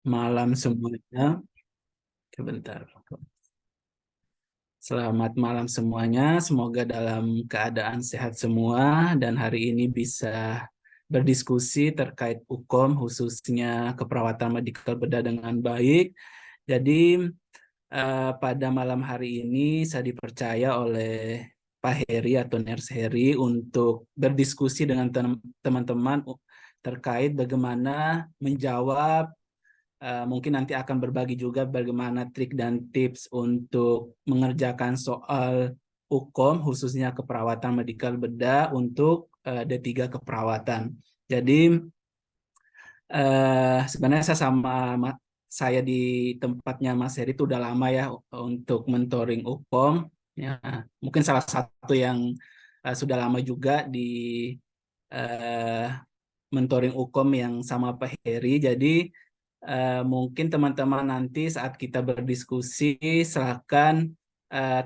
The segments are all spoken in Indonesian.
Malam semuanya. Sebentar. Selamat malam semuanya. Semoga dalam keadaan sehat semua dan hari ini bisa berdiskusi terkait UKOM khususnya keperawatan medikal bedah dengan baik. Jadi pada malam hari ini saya dipercaya oleh Pak Heri atau Nurse Heri untuk berdiskusi dengan teman-teman terkait bagaimana menjawab. Mungkin nanti akan berbagi juga bagaimana trik dan tips untuk mengerjakan soal UKOM khususnya keperawatan medikal bedah untuk D3 keperawatan. Jadi sebenarnya saya di tempatnya Mas Heri itu udah lama ya untuk mentoring UKOM. Ya, mungkin salah satu yang sudah lama juga di uh, mentoring UKOM yang sama Pak Heri. Jadi mungkin teman-teman nanti saat kita berdiskusi silakan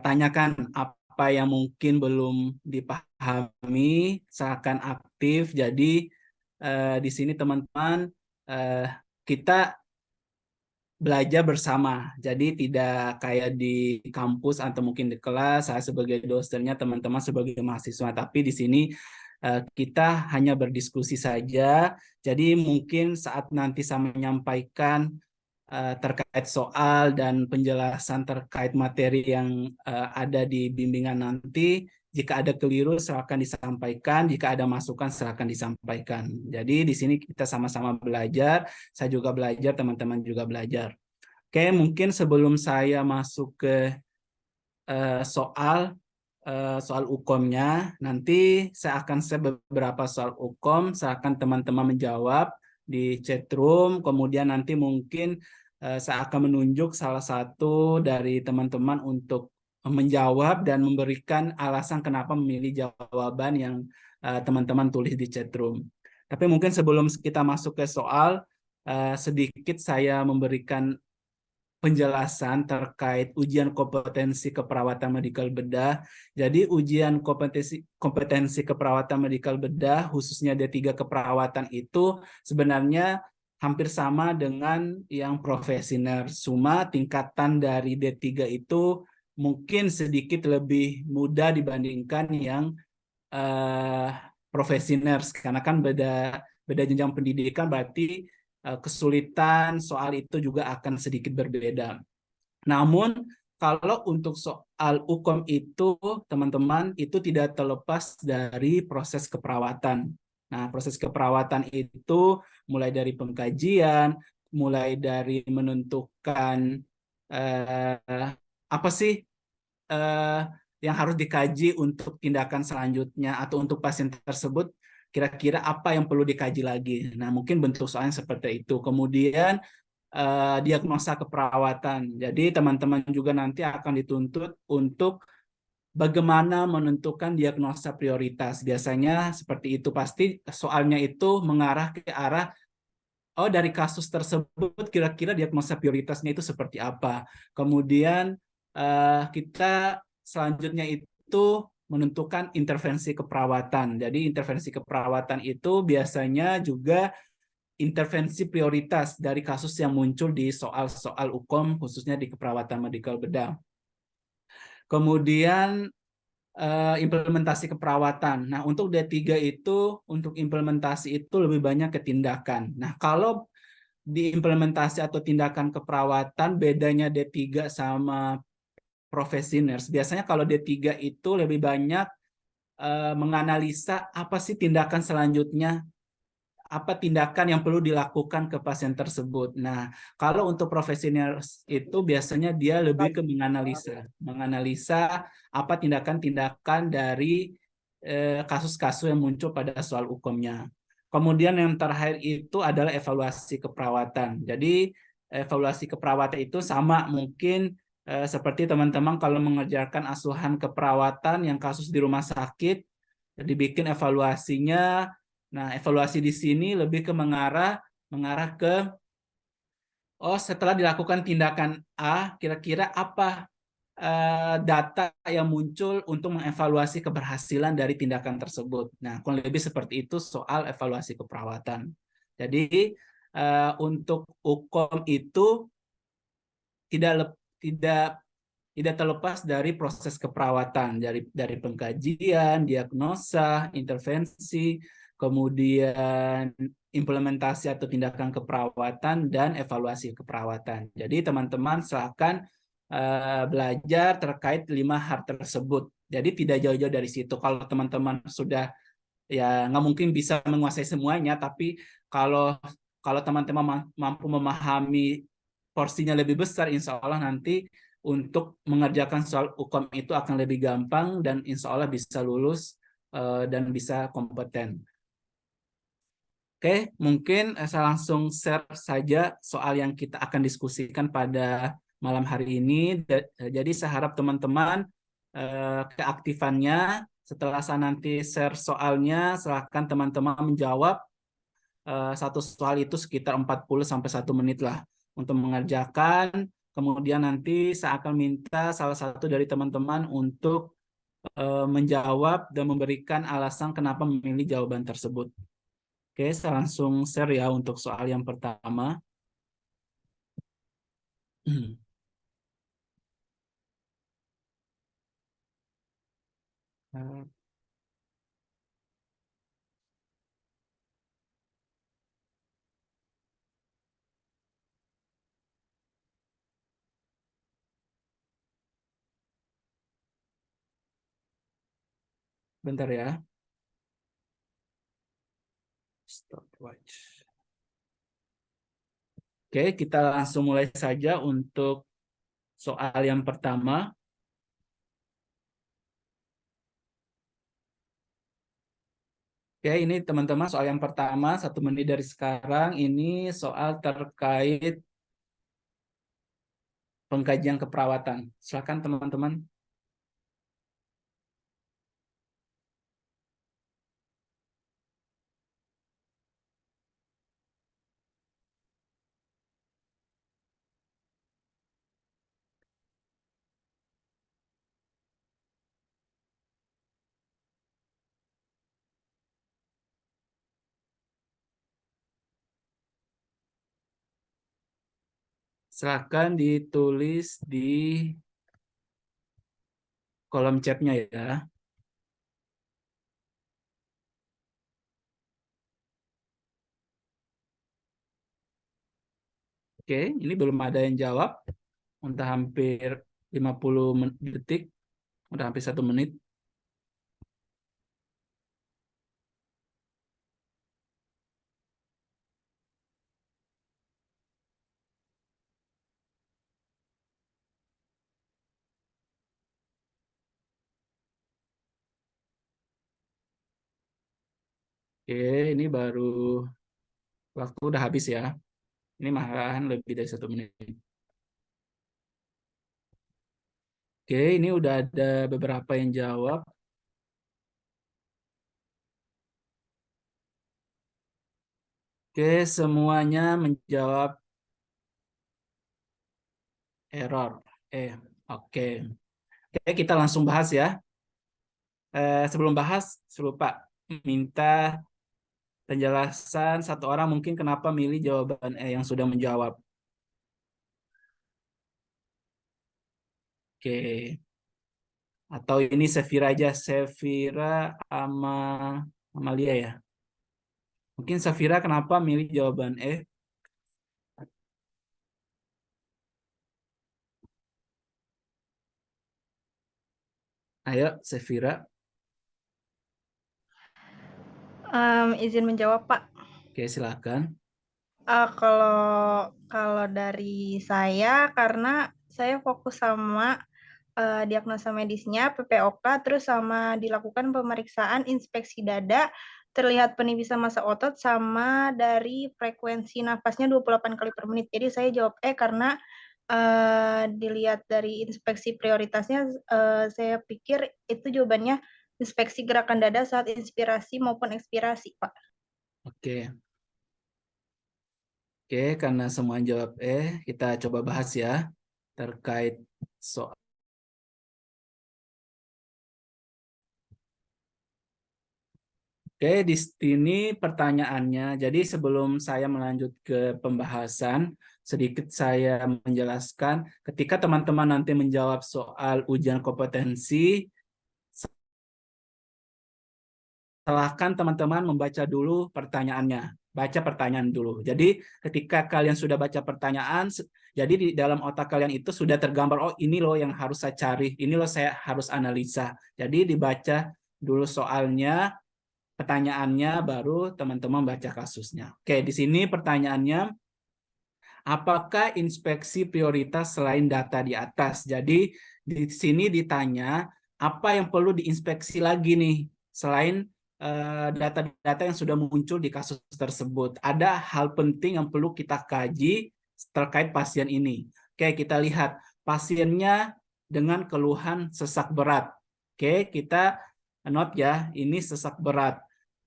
tanyakan apa yang mungkin belum dipahami, silakan aktif. Jadi di sini teman-teman kita belajar bersama. Jadi tidak kayak di kampus atau mungkin di kelas saya sebagai dosennya, teman-teman sebagai mahasiswa, tapi di sini kita hanya berdiskusi saja. Jadi mungkin saat nanti saya menyampaikan terkait soal dan penjelasan terkait materi yang ada di bimbingan nanti, jika ada keliru silakan disampaikan, jika ada masukan silakan disampaikan. Jadi di sini kita sama-sama belajar, saya juga belajar, teman-teman juga belajar. Oke, mungkin sebelum saya masuk ke soal UKOM-nya, nanti saya akan share beberapa soal UKOM, saya akan teman-teman menjawab di chat room, kemudian nanti mungkin saya akan menunjuk salah satu dari teman-teman untuk menjawab dan memberikan alasan kenapa memilih jawaban yang teman-teman tulis di chat room. Tapi mungkin sebelum kita masuk ke soal, sedikit saya memberikan penjelasan terkait ujian kompetensi keperawatan medikal bedah. Jadi ujian kompetensi keperawatan medikal bedah khususnya D3 keperawatan itu sebenarnya hampir sama dengan yang profesi nurse. Cuma tingkatan dari D3 itu mungkin sedikit lebih mudah dibandingkan yang eh, profesi nurse karena kan beda beda jenjang pendidikan, berarti kesulitan soal itu juga akan sedikit berbeda. Namun kalau untuk soal UKOM itu teman-teman itu tidak terlepas dari proses keperawatan. Nah, proses keperawatan itu mulai dari pengkajian, mulai dari menentukan apa sih eh, yang harus dikaji untuk tindakan selanjutnya atau untuk pasien tersebut kira-kira apa yang perlu dikaji lagi. Nah, mungkin bentuk soalnya seperti itu. Kemudian diagnosa keperawatan. Jadi teman-teman juga nanti akan dituntut untuk bagaimana menentukan diagnosa prioritas. Biasanya seperti itu, pasti soalnya itu mengarah ke arah oh dari kasus tersebut kira-kira diagnosa prioritasnya itu seperti apa. Kemudian kita selanjutnya itu menentukan intervensi keperawatan. Jadi intervensi keperawatan itu biasanya juga intervensi prioritas dari kasus yang muncul di soal-soal UKOM khususnya di keperawatan medikal bedah. Kemudian implementasi keperawatan. Nah, untuk D3 itu untuk implementasi itu lebih banyak ke tindakan. Nah, kalau di implementasi atau tindakan keperawatan bedanya D3 sama profesi nurse. Biasanya kalau D3 itu lebih banyak menganalisa apa sih tindakan selanjutnya, apa tindakan yang perlu dilakukan ke pasien tersebut. Nah, kalau untuk profesi nurse itu biasanya dia lebih ke menganalisa apa tindakan-tindakan dari kasus-kasus yang muncul pada soal UKOM-nya. Kemudian yang terakhir itu adalah evaluasi keperawatan. Jadi evaluasi keperawatan itu sama mungkin seperti teman-teman kalau mengerjakan asuhan keperawatan yang kasus di rumah sakit, dibikin evaluasinya. Nah, evaluasi di sini lebih ke mengarah ke oh setelah dilakukan tindakan A, kira-kira apa data yang muncul untuk mengevaluasi keberhasilan dari tindakan tersebut. Nah, kurang lebih seperti itu soal evaluasi keperawatan. Jadi untuk UKOM itu tidak tidak terlepas dari proses keperawatan, dari pengkajian, diagnosa, intervensi, kemudian implementasi atau tindakan keperawatan dan evaluasi keperawatan. Jadi teman-teman silakan belajar terkait 5 hal tersebut. Jadi tidak jauh-jauh dari situ. Kalau teman-teman sudah, ya nggak mungkin bisa menguasai semuanya, tapi kalau kalau teman-teman mampu memahami porsinya lebih besar, insya Allah nanti untuk mengerjakan soal UKOM itu akan lebih gampang dan insya Allah bisa lulus dan bisa kompeten. Oke, mungkin saya langsung share saja soal yang kita akan diskusikan pada malam hari ini. Jadi saya harap teman-teman keaktifannya setelah saya nanti share soalnya, silahkan teman-teman menjawab satu soal itu sekitar 40 sampai 1 menit lah untuk mengerjakan. Kemudian nanti saya akan minta salah satu dari teman-teman untuk menjawab dan memberikan alasan kenapa memilih jawaban tersebut. Oke, saya langsung share ya untuk soal yang pertama. Bentar ya. Stopwatch. Oke, kita langsung mulai saja untuk soal yang pertama. Oke, ini teman-teman soal yang pertama, 1 menit dari sekarang. Ini soal terkait pengkajian keperawatan. Silakan teman-teman. Silakan ditulis di kolom chatnya ya. Oke, ini belum ada yang jawab. Udah hampir 50 detik, udah hampir 1 menit. Oke, ini baru waktu udah habis ya. Ini malahan lebih dari 1 menit. Oke, ini udah ada beberapa yang jawab. Oke, semuanya menjawab error. Oke. Oke, kita langsung bahas ya. Sebelum bahas, saya lupa minta penjelasan satu orang mungkin kenapa milih jawaban E yang sudah menjawab. Oke. Atau ini Sevira aja, Sevira sama Amalia ya. Mungkin Sevira kenapa milih jawaban E? Ayo, Sevira. Izin menjawab, Pak. Oke, silakan. Kalau kalau dari saya, karena saya fokus sama diagnosa medisnya, PPOK, terus sama dilakukan pemeriksaan inspeksi dada, terlihat penipisan massa otot, sama dari frekuensi nafasnya 28 kali per menit. Jadi saya jawab karena dilihat dari inspeksi prioritasnya, saya pikir itu jawabannya inspeksi gerakan dada saat inspirasi maupun ekspirasi, Pak. Oke. Oke, karena semua jawab kita coba bahas ya terkait soal. Oke, di sini pertanyaannya. Jadi sebelum saya melanjut ke pembahasan, sedikit saya menjelaskan. Ketika teman-teman nanti menjawab soal ujian kompetensi, silahkan teman-teman membaca dulu pertanyaannya. Baca pertanyaan dulu. Jadi ketika kalian sudah baca pertanyaan, jadi di dalam otak kalian itu sudah tergambar, oh ini loh yang harus saya cari, ini loh saya harus analisa. Jadi dibaca dulu soalnya, pertanyaannya, baru teman-teman baca kasusnya. Oke, di sini pertanyaannya, apakah inspeksi prioritas selain data di atas? Jadi di sini ditanya, apa yang perlu diinspeksi lagi nih selain data-data yang sudah muncul di kasus tersebut? Ada hal penting yang perlu kita kaji terkait pasien ini. Oke, kita lihat pasiennya dengan keluhan sesak berat. Oke, kita note ya, ini sesak berat.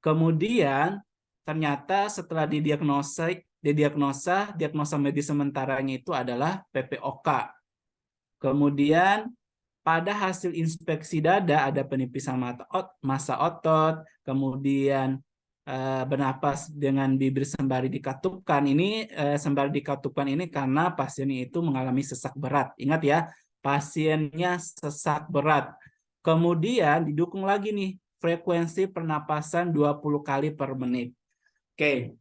Kemudian ternyata setelah diagnosa medis sementaranya itu adalah PPOK. Kemudian pada hasil inspeksi dada ada penipisan massa otot, kemudian bernapas dengan bibir sembari dikatupkan. Ini sembari dikatupkan ini karena pasien itu mengalami sesak berat. Ingat ya, pasiennya sesak berat. Kemudian didukung lagi nih frekuensi pernapasan 20 kali per menit. Oke,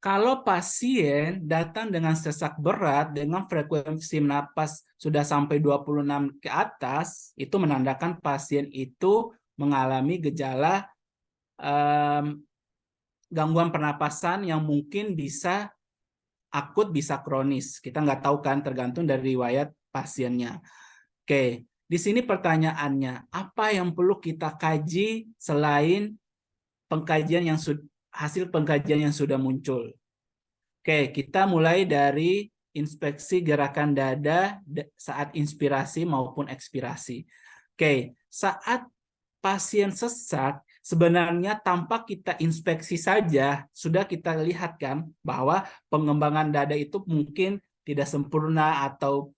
kalau pasien datang dengan sesak berat dengan frekuensi napas sudah sampai 26 ke atas, itu menandakan pasien itu mengalami gejala gangguan pernapasan yang mungkin bisa akut, bisa kronis. Kita nggak tahu kan, tergantung dari riwayat pasiennya. Oke, di sini pertanyaannya, apa yang perlu kita kaji selain hasil pengkajian yang sudah muncul? Oke, kita mulai dari inspeksi gerakan dada saat inspirasi maupun ekspirasi. Oke, saat pasien sesak, sebenarnya tanpa kita inspeksi saja, sudah kita lihat kan bahwa pengembangan dada itu mungkin tidak sempurna atau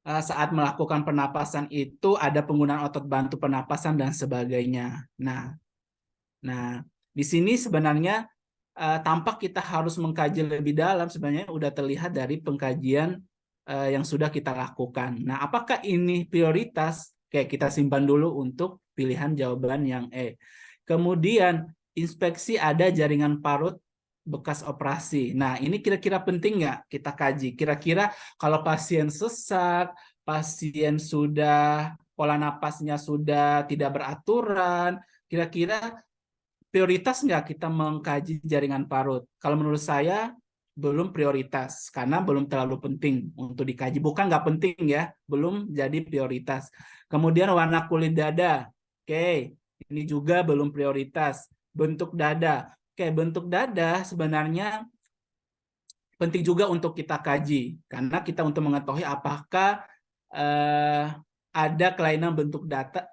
saat melakukan pernapasan itu ada penggunaan otot bantu pernapasan dan sebagainya. Nah, di sini sebenarnya tampak kita harus mengkaji lebih dalam, sebenarnya sudah terlihat dari pengkajian yang sudah kita lakukan. Nah, apakah ini prioritas? Oke, kita simpan dulu untuk pilihan jawaban yang E. Kemudian, inspeksi ada jaringan parut bekas operasi. Nah, ini kira-kira penting nggak kita kaji? Kira-kira kalau pasien sesak, pasien sudah pola napasnya sudah tidak beraturan, kira-kira prioritas nggak kita mengkaji jaringan parut? Kalau menurut saya belum prioritas karena belum terlalu penting untuk dikaji. Bukan nggak penting ya, belum jadi prioritas. Kemudian warna kulit dada, oke, ini juga belum prioritas. Bentuk dada, oke, bentuk dada sebenarnya penting juga untuk kita kaji karena kita untuk mengetahui apakah ada kelainan bentuk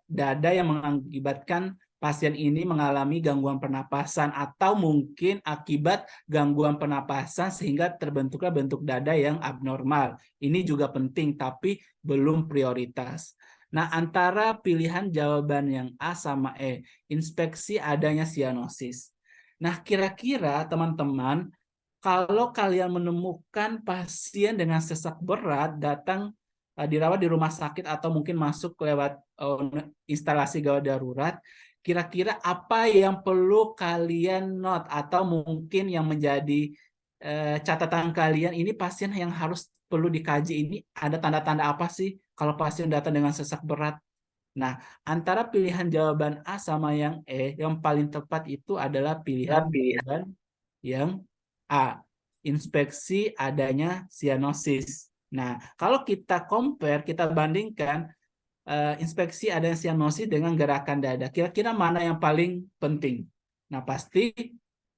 dada yang mengakibatkan pasien ini mengalami gangguan pernapasan atau mungkin akibat gangguan pernapasan sehingga terbentuklah bentuk dada yang abnormal. Ini juga penting tapi belum prioritas. Nah, antara pilihan jawaban yang A sama E, inspeksi adanya sianosis. Nah, kira-kira teman-teman, kalau kalian menemukan pasien dengan sesak berat datang dirawat di rumah sakit atau mungkin masuk lewat instalasi gawat darurat, kira-kira apa yang perlu kalian note atau mungkin yang menjadi catatan kalian, ini pasien yang harus perlu dikaji, ini ada tanda-tanda apa sih kalau pasien datang dengan sesak berat? Nah, antara pilihan jawaban A sama yang E, yang paling tepat itu adalah pilihan jawaban yang A, inspeksi adanya sianosis. Nah, kalau kita compare, kita bandingkan inspeksi adanya sianosis dengan gerakan dada. Kira-kira mana yang paling penting? Nah,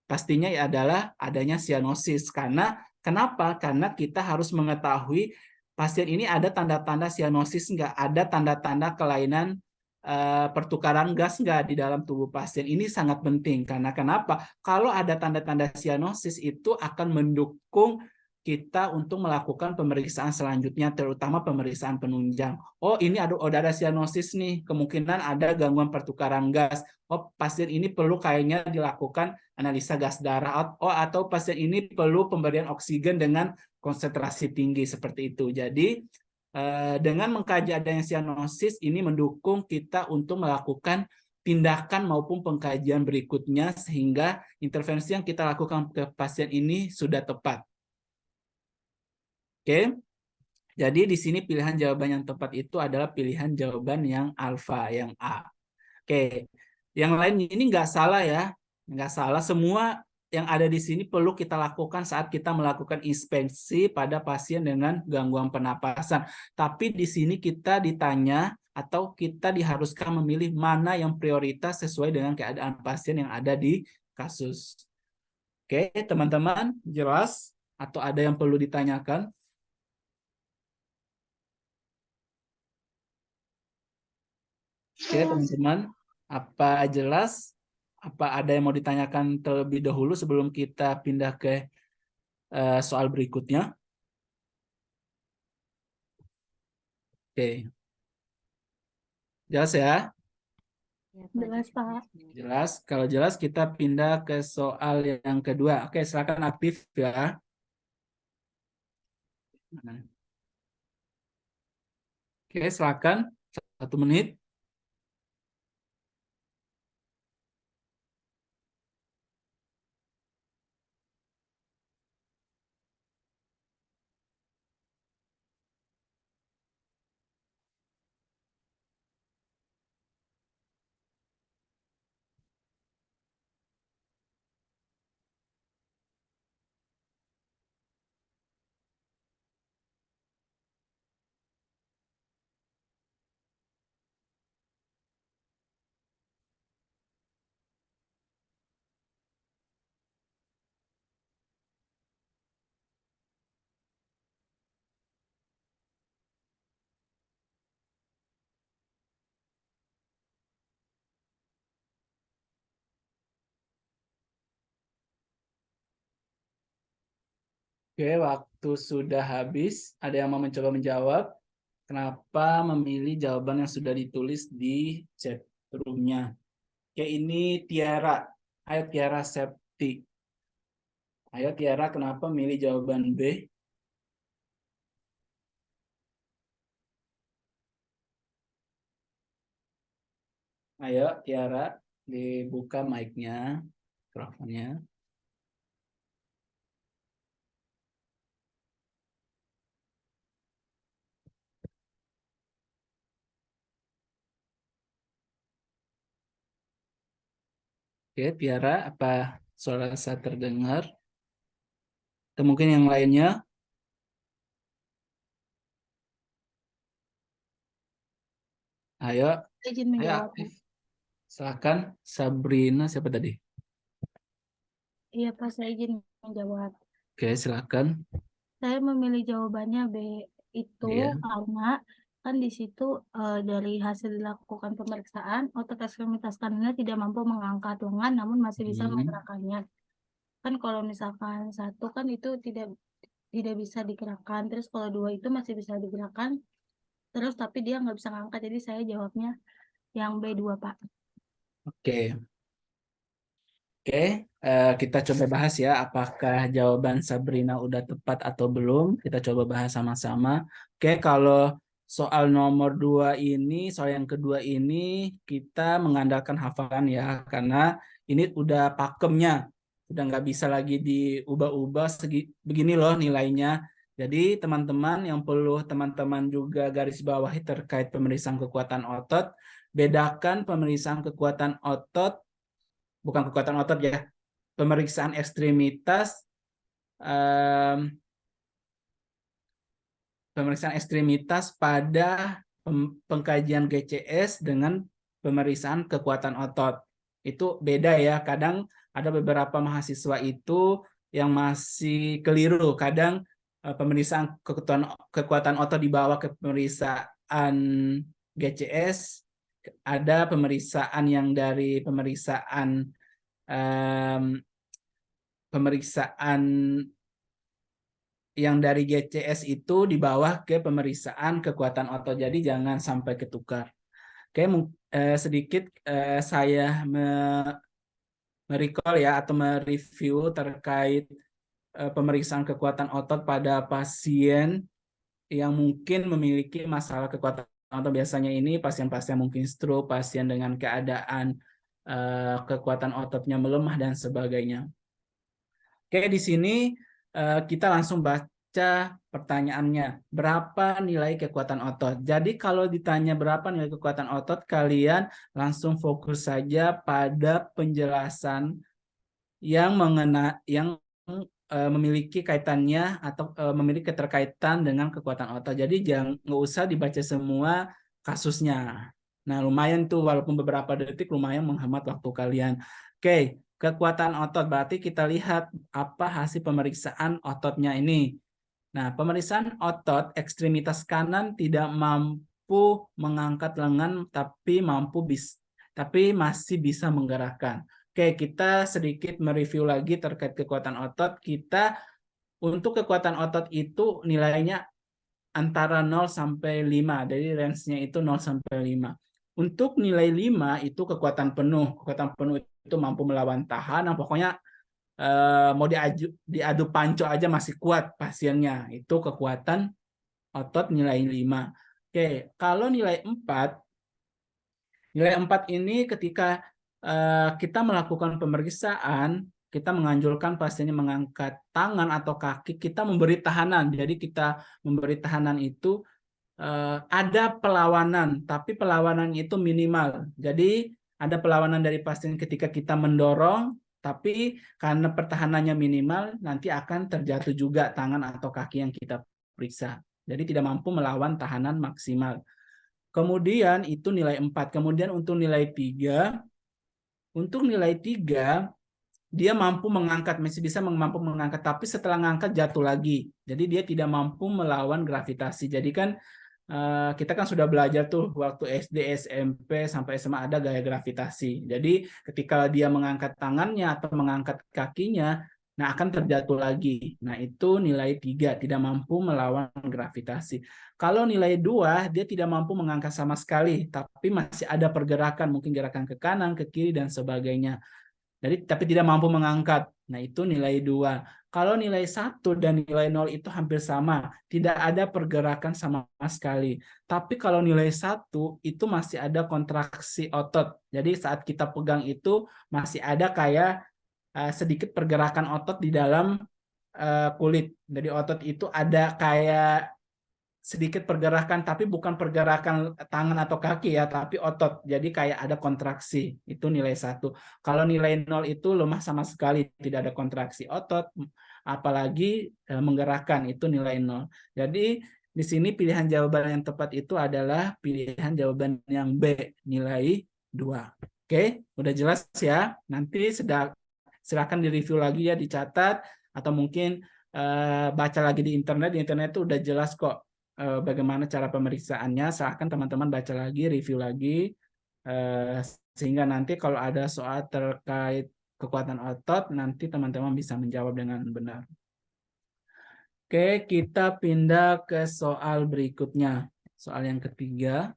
pastinya adalah adanya sianosis. Karena kenapa? Karena kita harus mengetahui pasien ini ada tanda-tanda sianosis nggak? Ada tanda-tanda kelainan pertukaran gas nggak di dalam tubuh pasien. Ini sangat penting karena kenapa? Kalau ada tanda-tanda sianosis itu akan mendukung kita untuk melakukan pemeriksaan selanjutnya, terutama pemeriksaan penunjang. Oh, ini udah ada sianosis nih, kemungkinan ada gangguan pertukaran gas. Oh, pasien ini perlu kayaknya dilakukan analisa gas darah. Oh, atau pasien ini perlu pemberian oksigen dengan konsentrasi tinggi seperti itu. Jadi, dengan mengkaji adanya sianosis, ini mendukung kita untuk melakukan tindakan maupun pengkajian berikutnya sehingga intervensi yang kita lakukan ke pasien ini sudah tepat. Oke, jadi di sini pilihan jawaban yang tepat itu adalah pilihan jawaban yang alfa, yang A. Oke, yang lain ini nggak salah ya, nggak salah. Semua yang ada di sini perlu kita lakukan saat kita melakukan inspeksi pada pasien dengan gangguan pernapasan. Tapi di sini kita ditanya atau kita diharuskan memilih mana yang prioritas sesuai dengan keadaan pasien yang ada di kasus. Oke, teman-teman, jelas? Atau ada yang perlu ditanyakan? Oke, teman-teman, apa jelas? Apa ada yang mau ditanyakan terlebih dahulu sebelum kita pindah ke soal berikutnya? Oke, jelas ya? Jelas, Pak. Jelas. Kalau jelas kita pindah ke soal yang kedua. Oke, silakan aktif ya. Oke, silakan. 1 menit. Oke, waktu sudah habis. Ada yang mau mencoba menjawab? Kenapa memilih jawaban yang sudah ditulis di chat room-nya? Oke, ini Tiara. Ayo Tiara Septi. Ayo Tiara, kenapa milih jawaban B? Ayo Tiara, dibuka mic-nya, mikrofonnya. Oke, Tiara, apa suara saya terdengar? Atau mungkin yang lainnya? Ayo, Izin ayo menjawab. aktif. Silakan, Sabrina, siapa tadi? Iya, Pak, saya izin menjawab. Oke, silakan. Saya memilih jawabannya B itu Iya. karena kan di situ dari hasil dilakukan pemeriksaan otot ekstremitas kanannya tidak mampu mengangkat lengan namun masih bisa menggerakkannya. Kan kalau misalkan satu kan itu tidak bisa digerakkan, terus kalau dua itu masih bisa digerakkan, terus tapi dia nggak bisa ngangkat. Jadi saya jawabnya yang B2, Pak. Oke. Oke, kita coba bahas ya, apakah jawaban Sabrina udah tepat atau belum. Kita coba bahas sama-sama. Oke, kalau soal nomor 2 ini, soal yang kedua ini, kita mengandalkan hafalan ya, karena ini udah pakemnya. Udah nggak bisa lagi diubah-ubah, begini loh nilainya. Jadi teman-teman yang perlu teman-teman juga garis bawahi terkait pemeriksaan kekuatan otot, bedakan pemeriksaan kekuatan otot, bukan kekuatan otot ya, pemeriksaan ekstremitas, pemeriksaan ekstremitas pada pengkajian GCS dengan pemeriksaan kekuatan otot. Itu beda ya, kadang ada beberapa mahasiswa itu yang masih keliru, kadang pemeriksaan kekuatan otot dibawa ke pemeriksaan GCS, ada pemeriksaan yang dari pemeriksaan yang dari GCS itu dibawa ke pemeriksaan kekuatan otot. Jadi jangan sampai ketukar. Oke, sedikit saya merecall ya atau mereview terkait pemeriksaan kekuatan otot pada pasien yang mungkin memiliki masalah kekuatan otot. Biasanya ini pasien-pasien mungkin stroke, pasien dengan keadaan kekuatan ototnya melemah dan sebagainya. Oke, di sini kita langsung baca pertanyaannya. Berapa nilai kekuatan otot? Jadi kalau ditanya berapa nilai kekuatan otot, kalian langsung fokus saja pada penjelasan yang memiliki kaitannya atau memiliki keterkaitan dengan kekuatan otot. Jadi jangan nggak usah dibaca semua kasusnya. Nah, lumayan tuh walaupun beberapa detik lumayan menghemat waktu kalian. Oke, kekuatan otot berarti kita lihat apa hasil pemeriksaan ototnya ini. Nah, pemeriksaan otot ekstremitas kanan tidak mampu mengangkat lengan tapi masih bisa menggerakkan. Oke, kita sedikit mereview lagi terkait kekuatan otot. Untuk kekuatan otot itu nilainya antara 0 sampai 5. Jadi range-nya itu 0 sampai 5. Untuk nilai 5 itu kekuatan penuh. Kekuatan penuh itu mampu melawan tahanan. Pokoknya mau diadu panco aja masih kuat pasiennya. Itu kekuatan otot nilai 5. Oke, kalau nilai 4 ini ketika kita melakukan pemeriksaan, kita menganjurkan pasiennya mengangkat tangan atau kaki, kita memberi tahanan. Jadi kita memberi tahanan itu ada perlawanan, tapi perlawanan itu minimal. Jadi ada perlawanan dari pasien ketika kita mendorong, tapi karena pertahanannya minimal, nanti akan terjatuh juga tangan atau kaki yang kita periksa. Jadi tidak mampu melawan tahanan maksimal. Kemudian itu nilai 4. Kemudian untuk nilai 3, dia masih bisa mampu mengangkat, tapi setelah mengangkat jatuh lagi. Jadi dia tidak mampu melawan gravitasi. Jadi kan kita kan sudah belajar tuh waktu SD, SMP, sampai SMA ada gaya gravitasi. Jadi ketika dia mengangkat tangannya atau mengangkat kakinya, nah akan terjatuh lagi. Nah itu nilai 3, tidak mampu melawan gravitasi. Kalau nilai 2, dia tidak mampu mengangkat sama sekali, tapi masih ada pergerakan, mungkin gerakan ke kanan, ke kiri, dan sebagainya. Jadi tapi tidak mampu mengangkat. Nah, itu nilai 2. Kalau nilai 1 dan nilai 0 itu hampir sama, tidak ada pergerakan sama sekali. Tapi kalau nilai 1 itu masih ada kontraksi otot. Jadi saat kita pegang itu masih ada kayak sedikit pergerakan otot di dalam kulit. Jadi otot itu ada kayak sedikit pergerakan, tapi bukan pergerakan tangan atau kaki ya, tapi otot. Jadi kayak ada kontraksi, itu nilai 1. Kalau nilai 0 itu lemah sama sekali, tidak ada kontraksi otot, apalagi menggerakkan, itu nilai 0. Jadi di sini pilihan jawaban yang tepat itu adalah pilihan jawaban yang B, nilai 2. Oke, udah jelas ya? Nanti silakan direview lagi ya, dicatat, atau mungkin baca lagi di internet. Di internet itu udah jelas kok bagaimana cara pemeriksaannya. Silahkan teman-teman baca lagi, review lagi, sehingga nanti kalau ada soal terkait kekuatan otot, nanti teman-teman bisa menjawab dengan benar. Oke, kita pindah ke soal berikutnya. Soal yang ketiga.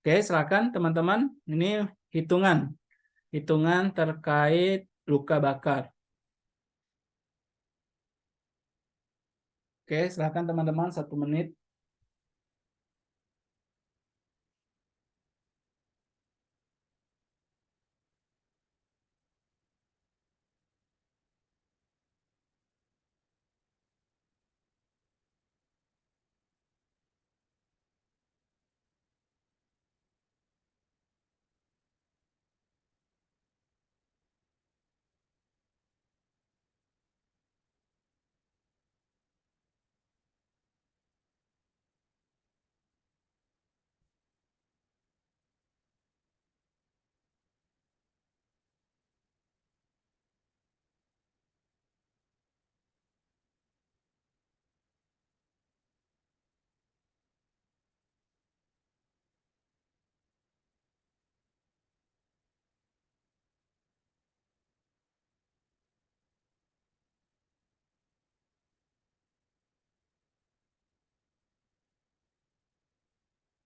Oke, silakan teman-teman. Ini hitungan. Hitungan terkait luka bakar. Oke, silakan teman-teman, 1 menit.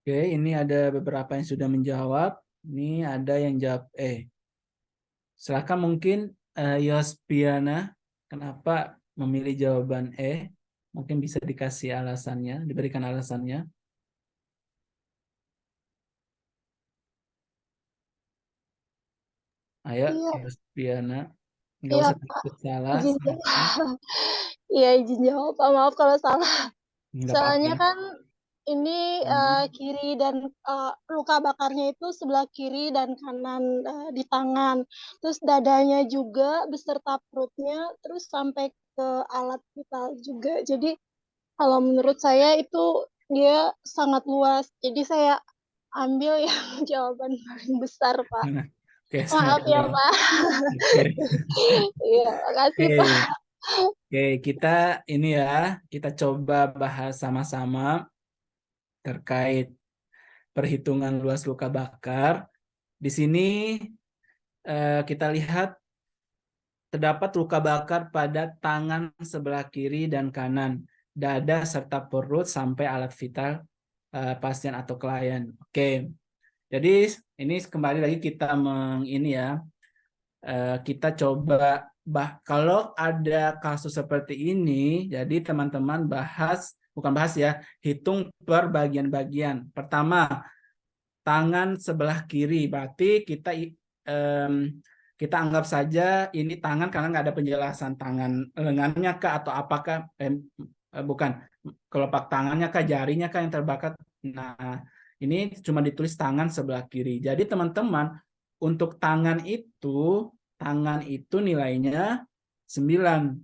Oke, ini ada beberapa yang sudah menjawab. Ini ada yang jawab Silakan mungkin Yospiana, kenapa memilih jawaban Mungkin bisa dikasih alasannya, diberikan alasannya. Ayo, Iya, Yospiana. Nggak iya usah Pak, takut salah. izin Silahkan. iya izin jawab Pak, maaf kalau salah. Nggak apa-apa. Soalnya kan ini Hmm. kiri dan luka bakarnya itu sebelah kiri dan kanan di tangan. Terus dadanya juga beserta perutnya, terus sampai ke alat vital juga. Jadi kalau menurut saya itu dia sangat luas. Jadi saya ambil yang jawaban paling besar, Pak. Oke, sangat Maaf ya, luas. Pak. Oke. Iya, makasih, Pak. Oke. Oke, kita ini ya, kita coba bahas sama-sama terkait perhitungan luas luka bakar. Di sini kita lihat terdapat luka bakar pada tangan sebelah kiri dan kanan, dada serta perut sampai alat vital pasien atau klien. Oke. Jadi ini kembali lagi kita ini ya, kita coba kalau ada kasus seperti ini, jadi teman-teman bukan bahas ya, hitung per bagian-bagian. Pertama, tangan sebelah kiri, berarti kita anggap saja ini tangan karena nggak ada penjelasan tangan lengannya kah atau apakah bukan kelopak tangannya kah, jarinya kah yang terbakar. Nah, ini cuma ditulis tangan sebelah kiri. Jadi teman-teman, untuk tangan itu nilainya 9.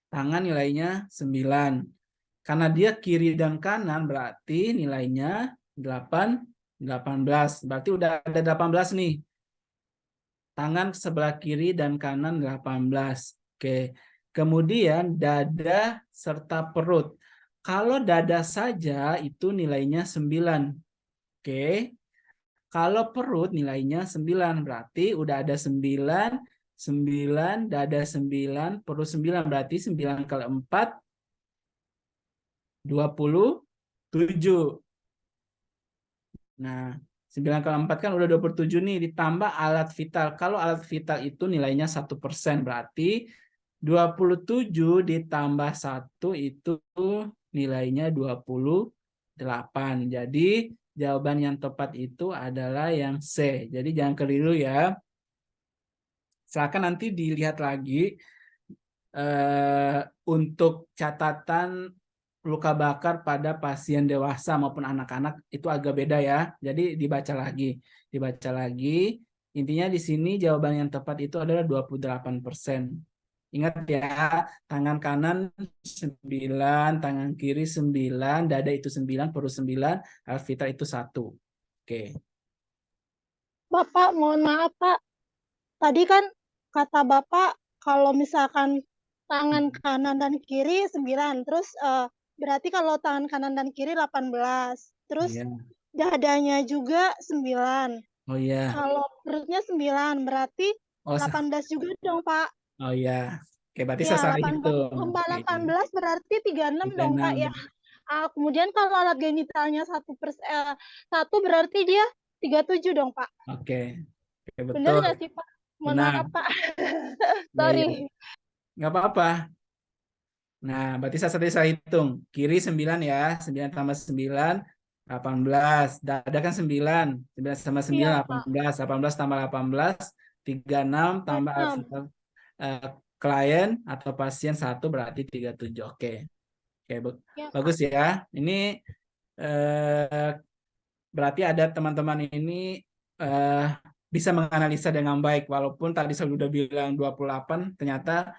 Tangan nilainya 9. Karena dia kiri dan kanan berarti nilainya 18. Berarti udah ada 18 nih. Tangan sebelah kiri dan kanan 18. Oke. Kemudian dada serta perut. Kalau dada saja itu nilainya 9. Oke. Kalau perut nilainya 9. Berarti udah ada 9, 9, dada 9, perut 9. Berarti 9 kali 4, 27. Nah, 9 kali 4 kan udah 27 nih, ditambah alat vital. Kalau alat vital itu nilainya 1%, berarti 27 ditambah 1 itu nilainya 28. Jadi jawaban yang tepat itu adalah yang C. Jadi jangan keliru ya. Silakan nanti dilihat lagi untuk catatan luka bakar pada pasien dewasa maupun anak-anak itu agak beda ya. Jadi dibaca lagi. Dibaca lagi. Intinya di sini jawaban yang tepat itu adalah 28%. Ingat ya, tangan kanan 9, tangan kiri 9, dada itu 9, perut 9, alat vital itu 1. Oke. Bapak, mohon maaf, Pak. Tadi kan kata Bapak kalau misalkan tangan kanan dan kiri 9, terus berarti kalau tangan kanan dan kiri 18, terus Iya. dadanya juga 9. Oh iya. Kalau perutnya 9, berarti Oh, 18 juga dong, Pak. oh iya. Oke, berarti Ya, saya salah 18 hitung. tambah Oke. 18 berarti 36 dong, Pak, 36. ya. Kemudian kalau alat genitalnya 1 berarti dia 37 dong, Pak. Oke. Oke, Bener betul. nggak sih, Pak? Mohon Benar. maaf, Pak. Ya, Sorry. ya. Nggak apa-apa. Nah, berarti saya hitung. Kiri 9 ya. 9 tambah 9, 18. Dada kan 9. 9 tambah 9, Iya, Pak. 18. 18 tambah 18, 36 tambah 36. eh, klien atau pasien 1 berarti 37. Oke. Oke, Iya, Pak. bagus ya. Ini eh, berarti ada teman-teman ini eh, bisa menganalisa dengan baik. Walaupun tadi saya sudah bilang 28, ternyata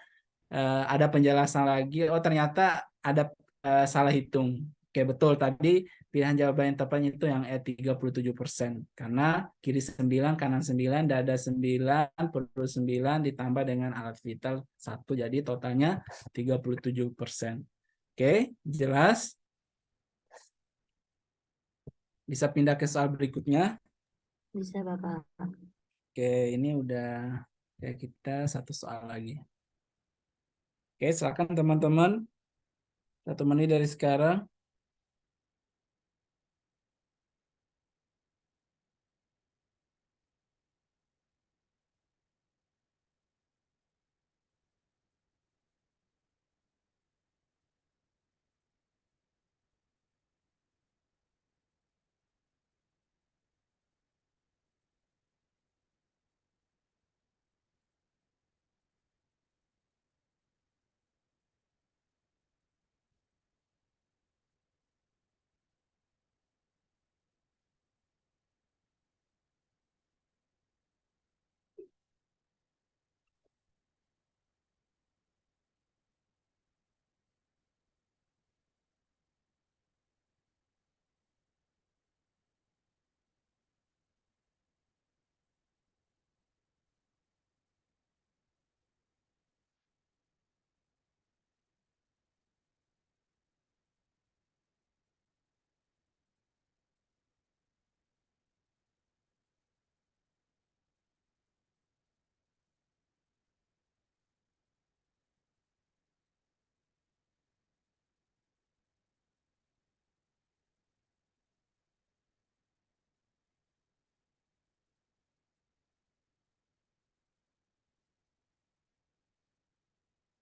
ada penjelasan lagi. Oh, ternyata ada salah hitung. Oke, betul. Tadi pilihan jawaban yang tepatnya itu yang 37%. Karena kiri 9, kanan 9, dada 9, perut 9 ditambah dengan alat vital 1. Jadi totalnya 37%. Oke, jelas? Bisa pindah ke soal berikutnya. Bisa, Bapak. Oke, ini udah ya kita satu soal lagi. Oke, silakan teman-teman. 1 menit dari sekarang.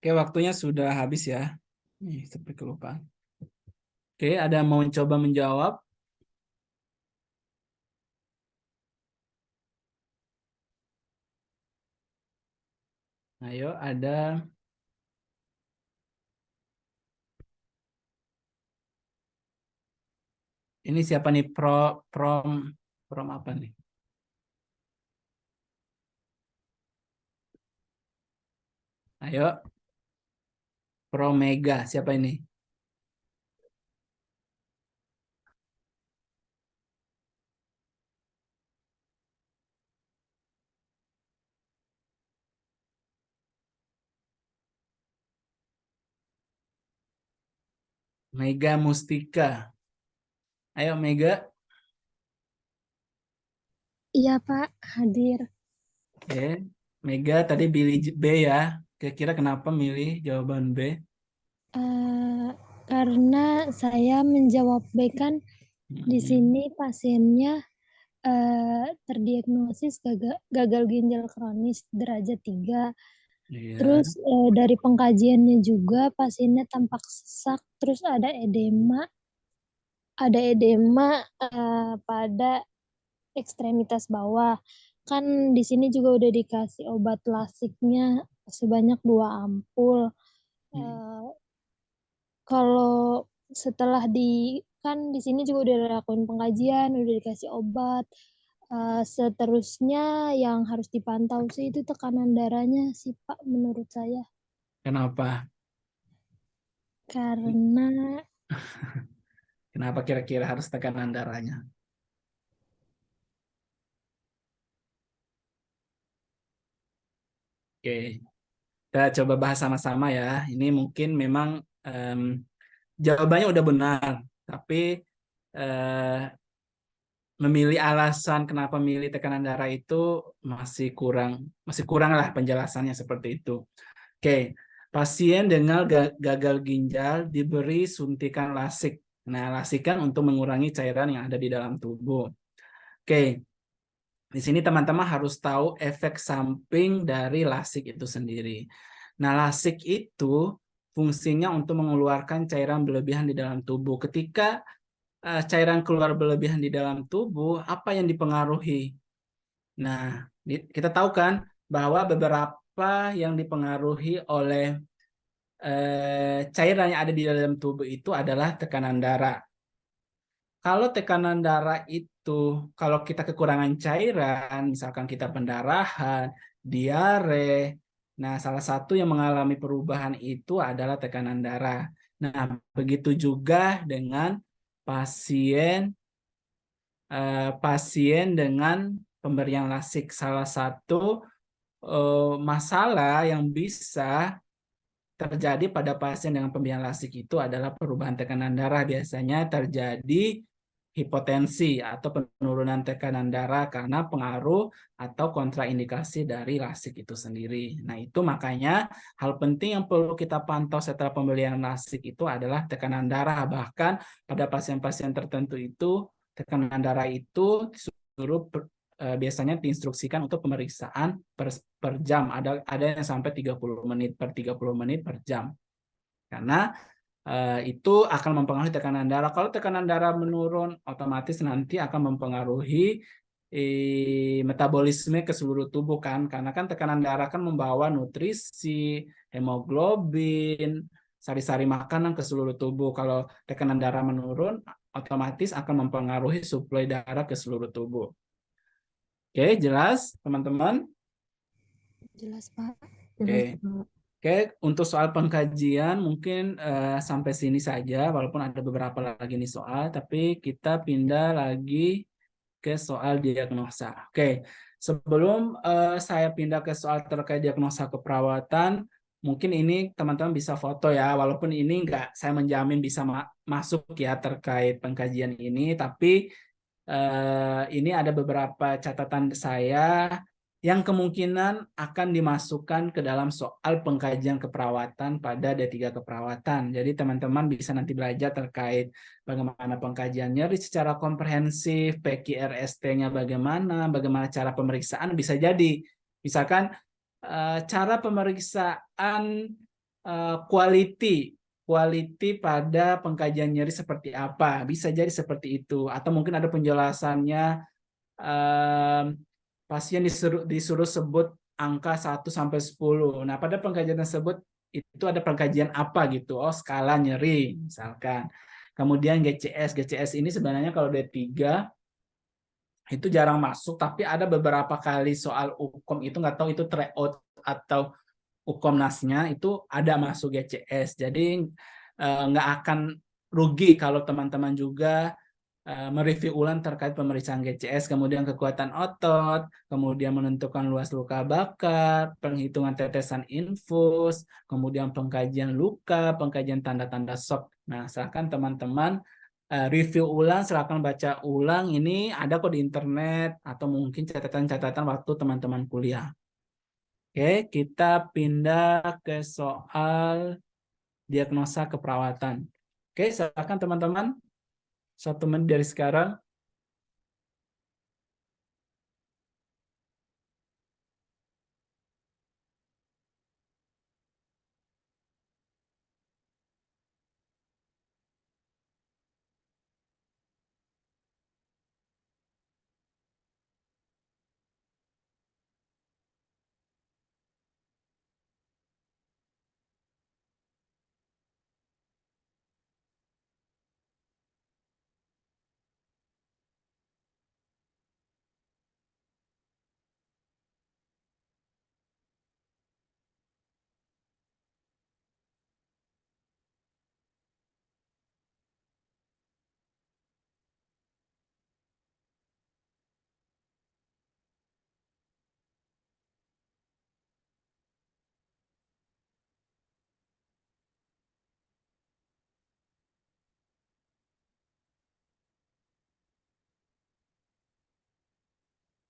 Oke, waktunya sudah habis ya. Nih, sampai kelupaan. Oke, ada yang mau coba menjawab? Ayo, ada. Ini siapa nih? Prom apa nih? Ayo, Promega. Siapa ini? Mega Mustika. Ayo, Mega. Iya, Pak, hadir. Oke, Mega tadi pilih B ya. Kira-kira kenapa milih jawaban B? Karena saya menjawab B kan di sini pasiennya terdiagnosis gagal ginjal kronis derajat 3. Iya. Terus dari pengkajiannya juga pasiennya tampak sesak, terus ada edema pada ekstremitas bawah. Kan di sini juga udah dikasih obat lasiknya sebanyak 2 ampul. Kalau setelah kan di sini juga udah lakuin pengkajian, udah dikasih obat. Seterusnya yang harus dipantau sih itu tekanan darahnya sih Pak menurut saya. Kenapa? Karena Kenapa kira-kira harus tekanan darahnya? Oke, kita coba bahas sama-sama ya. Ini mungkin memang jawabannya udah benar, tapi memilih alasan kenapa milih tekanan darah itu masih kurang lah penjelasannya seperti itu. Oke, pasien dengan gagal ginjal diberi suntikan lasik. Nah, lasik kan untuk mengurangi cairan yang ada di dalam tubuh. Oke, di sini teman-teman harus tahu efek samping dari lasik itu sendiri. Nah, lasik itu fungsinya untuk mengeluarkan cairan berlebihan di dalam tubuh. Ketika cairan keluar berlebihan di dalam tubuh, apa yang dipengaruhi? Nah, kita tahu kan bahwa beberapa yang dipengaruhi oleh cairan yang ada di dalam tubuh itu adalah tekanan darah. Kalau tekanan darah itu, kalau kita kekurangan cairan, misalkan kita pendarahan, diare, nah salah satu yang mengalami perubahan itu adalah tekanan darah. Nah, begitu juga dengan pasien pasien dengan pemberian lasik. Salah satu masalah yang bisa terjadi pada pasien dengan pemberian lasik itu adalah perubahan tekanan darah. Biasanya terjadi hipotensi atau penurunan tekanan darah karena pengaruh atau kontraindikasi dari lasik itu sendiri. Nah, itu makanya hal penting yang perlu kita pantau setelah pemberian lasik itu adalah tekanan darah. Bahkan pada pasien-pasien tertentu itu tekanan darah itu disuruh biasanya diinstruksikan untuk pemeriksaan per jam. Ada yang sampai 30 menit per 30 menit per jam. Karena itu akan mempengaruhi tekanan darah. Kalau tekanan darah menurun, otomatis nanti akan mempengaruhi metabolisme ke seluruh tubuh kan. Karena kan tekanan darah kan membawa nutrisi, hemoglobin, sari-sari makanan ke seluruh tubuh. Kalau tekanan darah menurun, otomatis akan mempengaruhi suplai darah ke seluruh tubuh. Oke, jelas teman-teman? jelas Pak. Oke. Oke, untuk soal pengkajian mungkin sampai sini saja, walaupun ada beberapa lagi nih soal, tapi kita pindah lagi ke soal diagnosa. Oke, sebelum saya pindah ke soal terkait diagnosa keperawatan, mungkin ini teman-teman bisa foto ya, walaupun ini nggak saya menjamin bisa masuk ya terkait pengkajian ini, tapi ini ada beberapa catatan saya yang kemungkinan akan dimasukkan ke dalam soal pengkajian keperawatan pada D3 keperawatan. Jadi teman-teman bisa nanti belajar terkait bagaimana pengkajiannya secara komprehensif, PQRST-nya bagaimana cara pemeriksaan bisa jadi. Misalkan cara pemeriksaan quality pada pengkajian nyeri seperti apa. Bisa jadi seperti itu. Atau mungkin ada penjelasannya, pasien disuruh sebut angka 1 sampai 10. Nah, pada pengkajian tersebut itu ada pengkajian apa gitu. Oh, skala nyeri misalkan. Kemudian GCS ini sebenarnya kalau D3 itu jarang masuk, tapi ada beberapa kali soal UKOM itu nggak tahu itu tryout atau UKOMNAS-nya itu ada masuk GCS. Jadi nggak akan rugi kalau teman-teman juga mereview ulang terkait pemeriksaan GCS, kemudian kekuatan otot, kemudian menentukan luas luka bakar, penghitungan tetesan infus, kemudian pengkajian luka, pengkajian tanda-tanda shock. Nah, silakan teman-teman review ulang, silakan baca ulang. Ini ada kok di internet atau mungkin catatan-catatan waktu teman-teman kuliah. Oke, kita pindah ke soal diagnosa keperawatan. Oke, silakan teman-teman. 1 menit dari sekarang.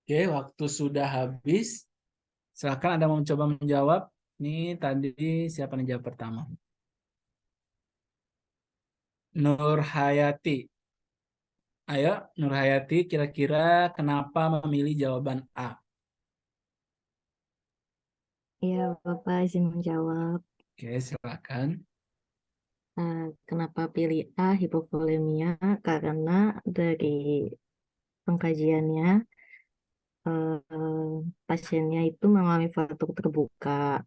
Oke, waktu sudah habis. Silakan ada mau mencoba menjawab. Ini tadi siapa yang jawab pertama? Nur Hayati. Ayo, Nur Hayati, kira-kira kenapa memilih jawaban A? Iya, Bapak izin menjawab. Oke, silakan. Kenapa pilih A, hipovolemia? Karena dari pengkajiannya, pasiennya itu mengalami fraktur terbuka.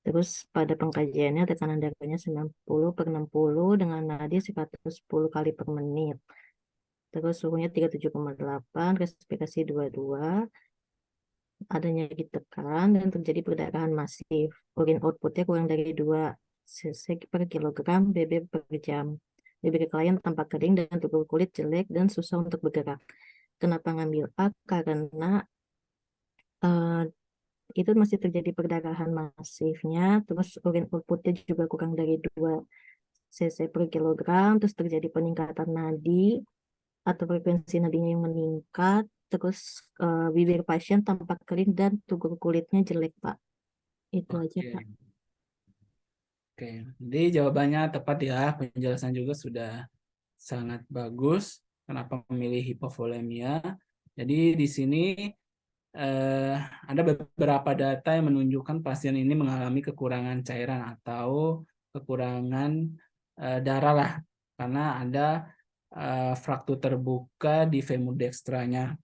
Terus pada pengkajiannya tekanan darahnya 90/60 dengan nadi 110 kali per menit. Terus suhunya 37,8, respirasi 22, adanya ditekan dan terjadi perdarahan masif. Urin outputnya kurang dari 2 cc per kilogram BB per jam. Bibir klien tampak kering dan tubuh kulit jelek dan susah untuk bergerak. Kenapa ngambil A? Karena itu masih terjadi perdarahan masifnya, terus urin outputnya juga kurang dari 2 cc per kilogram, terus terjadi peningkatan nadi atau frekuensi nadinya yang meningkat, terus bibir pasien tampak kering dan tubuh kulitnya jelek, Pak. Itu aja, Oke. Pak. Oke, jadi jawabannya tepat ya. Penjelasan juga sudah sangat bagus. Kenapa memilih hipovolemia? Jadi di sini ada beberapa data yang menunjukkan pasien ini mengalami kekurangan cairan atau kekurangan darah lah, karena ada fraktur terbuka di femur dextranya.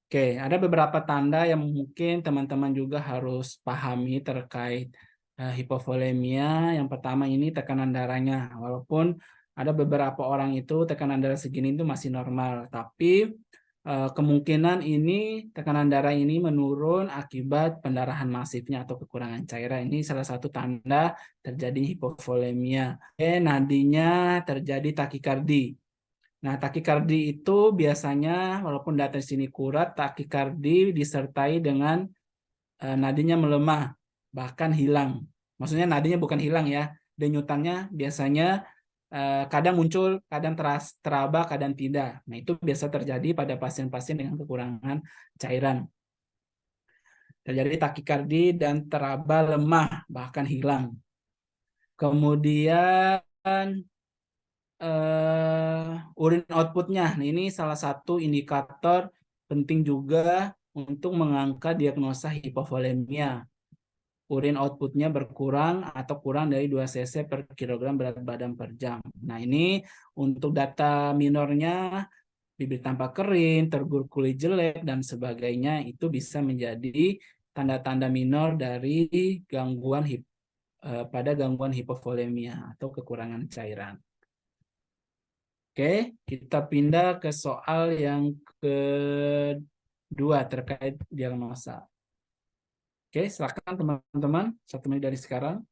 Oke, ada beberapa tanda yang mungkin teman-teman juga harus pahami terkait hipovolemia. Yang pertama ini tekanan darahnya. Walaupun ada beberapa orang itu tekanan darah segini itu masih normal, tapi kemungkinan ini tekanan darah ini menurun akibat pendarahan masifnya atau kekurangan cairan. Ini salah satu tanda terjadi hipovolemia. Oke, nadinya terjadi takikardi. Nah, takikardi itu biasanya walaupun data di sini kurat, takikardi disertai dengan nadinya melemah, bahkan hilang. Maksudnya nadinya bukan hilang ya, denyutannya biasanya kadang muncul, kadang teraba, kadang tidak. Nah, itu biasa terjadi pada pasien-pasien dengan kekurangan cairan. Terjadi takikardi dan teraba lemah, bahkan hilang. Kemudian urin outputnya. Nah, ini salah satu indikator penting juga untuk mengangkat diagnosa hipovolemia. urin outputnya berkurang atau kurang dari 2 cc per kilogram berat badan per jam. Nah, ini untuk data minornya bibir tampak kering, terguruk kulit jelek, dan sebagainya itu bisa menjadi tanda-tanda minor dari gangguan pada gangguan hipovolemia atau kekurangan cairan. Oke, kita pindah ke soal yang kedua terkait diagnosa. Oke, silakan teman-teman, 1 menit dari sekarang.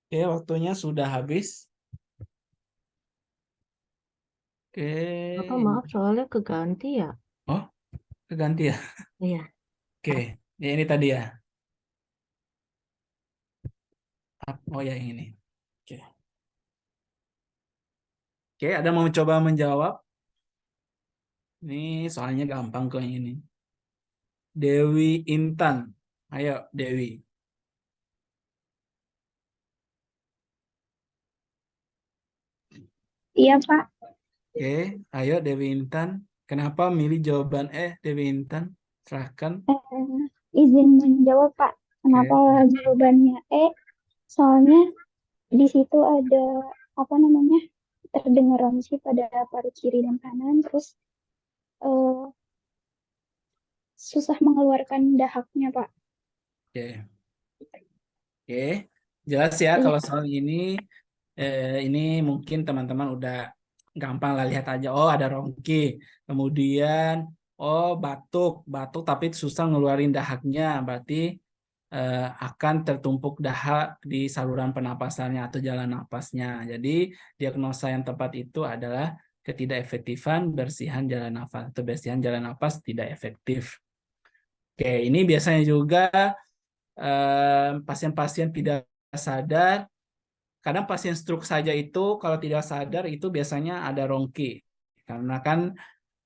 Oke, waktunya sudah habis. Oke, Bapak maaf soalnya keganti ya. oh, keganti ya. Iya. Oke, ya ini tadi ya. Oh ya, yang ini. Oke, oke, ada mau mencoba menjawab? Ini soalnya gampang kok yang ini. Dewi Intan. Ayo, Dewi. Iya, Pak. Oke, ayo Dewi Intan. Kenapa milih jawaban Dewi Intan? Silahkan. Izin menjawab, Pak. Kenapa Oke. jawabannya E? Soalnya di situ ada apa namanya terdengar sih pada paru kiri dan kanan, terus eh, susah mengeluarkan dahaknya, Pak. Oke. Oke. Jelas ya Iya, kalau soal ini mungkin teman-teman udah gampang lah, lihat aja. Oh, ada rongki. Kemudian oh, batuk, batuk tapi susah ngeluarin dahaknya. Berarti akan tertumpuk dahak di saluran pernapasannya atau jalan napasnya. Jadi diagnosa yang tepat itu adalah ketidakefektifan bersihan jalan nafas atau bersihan jalan napas tidak efektif. Oke, ini biasanya juga pasien-pasien tidak sadar. Kadang pasien stroke saja itu kalau tidak sadar itu biasanya ada rongki. Karena kan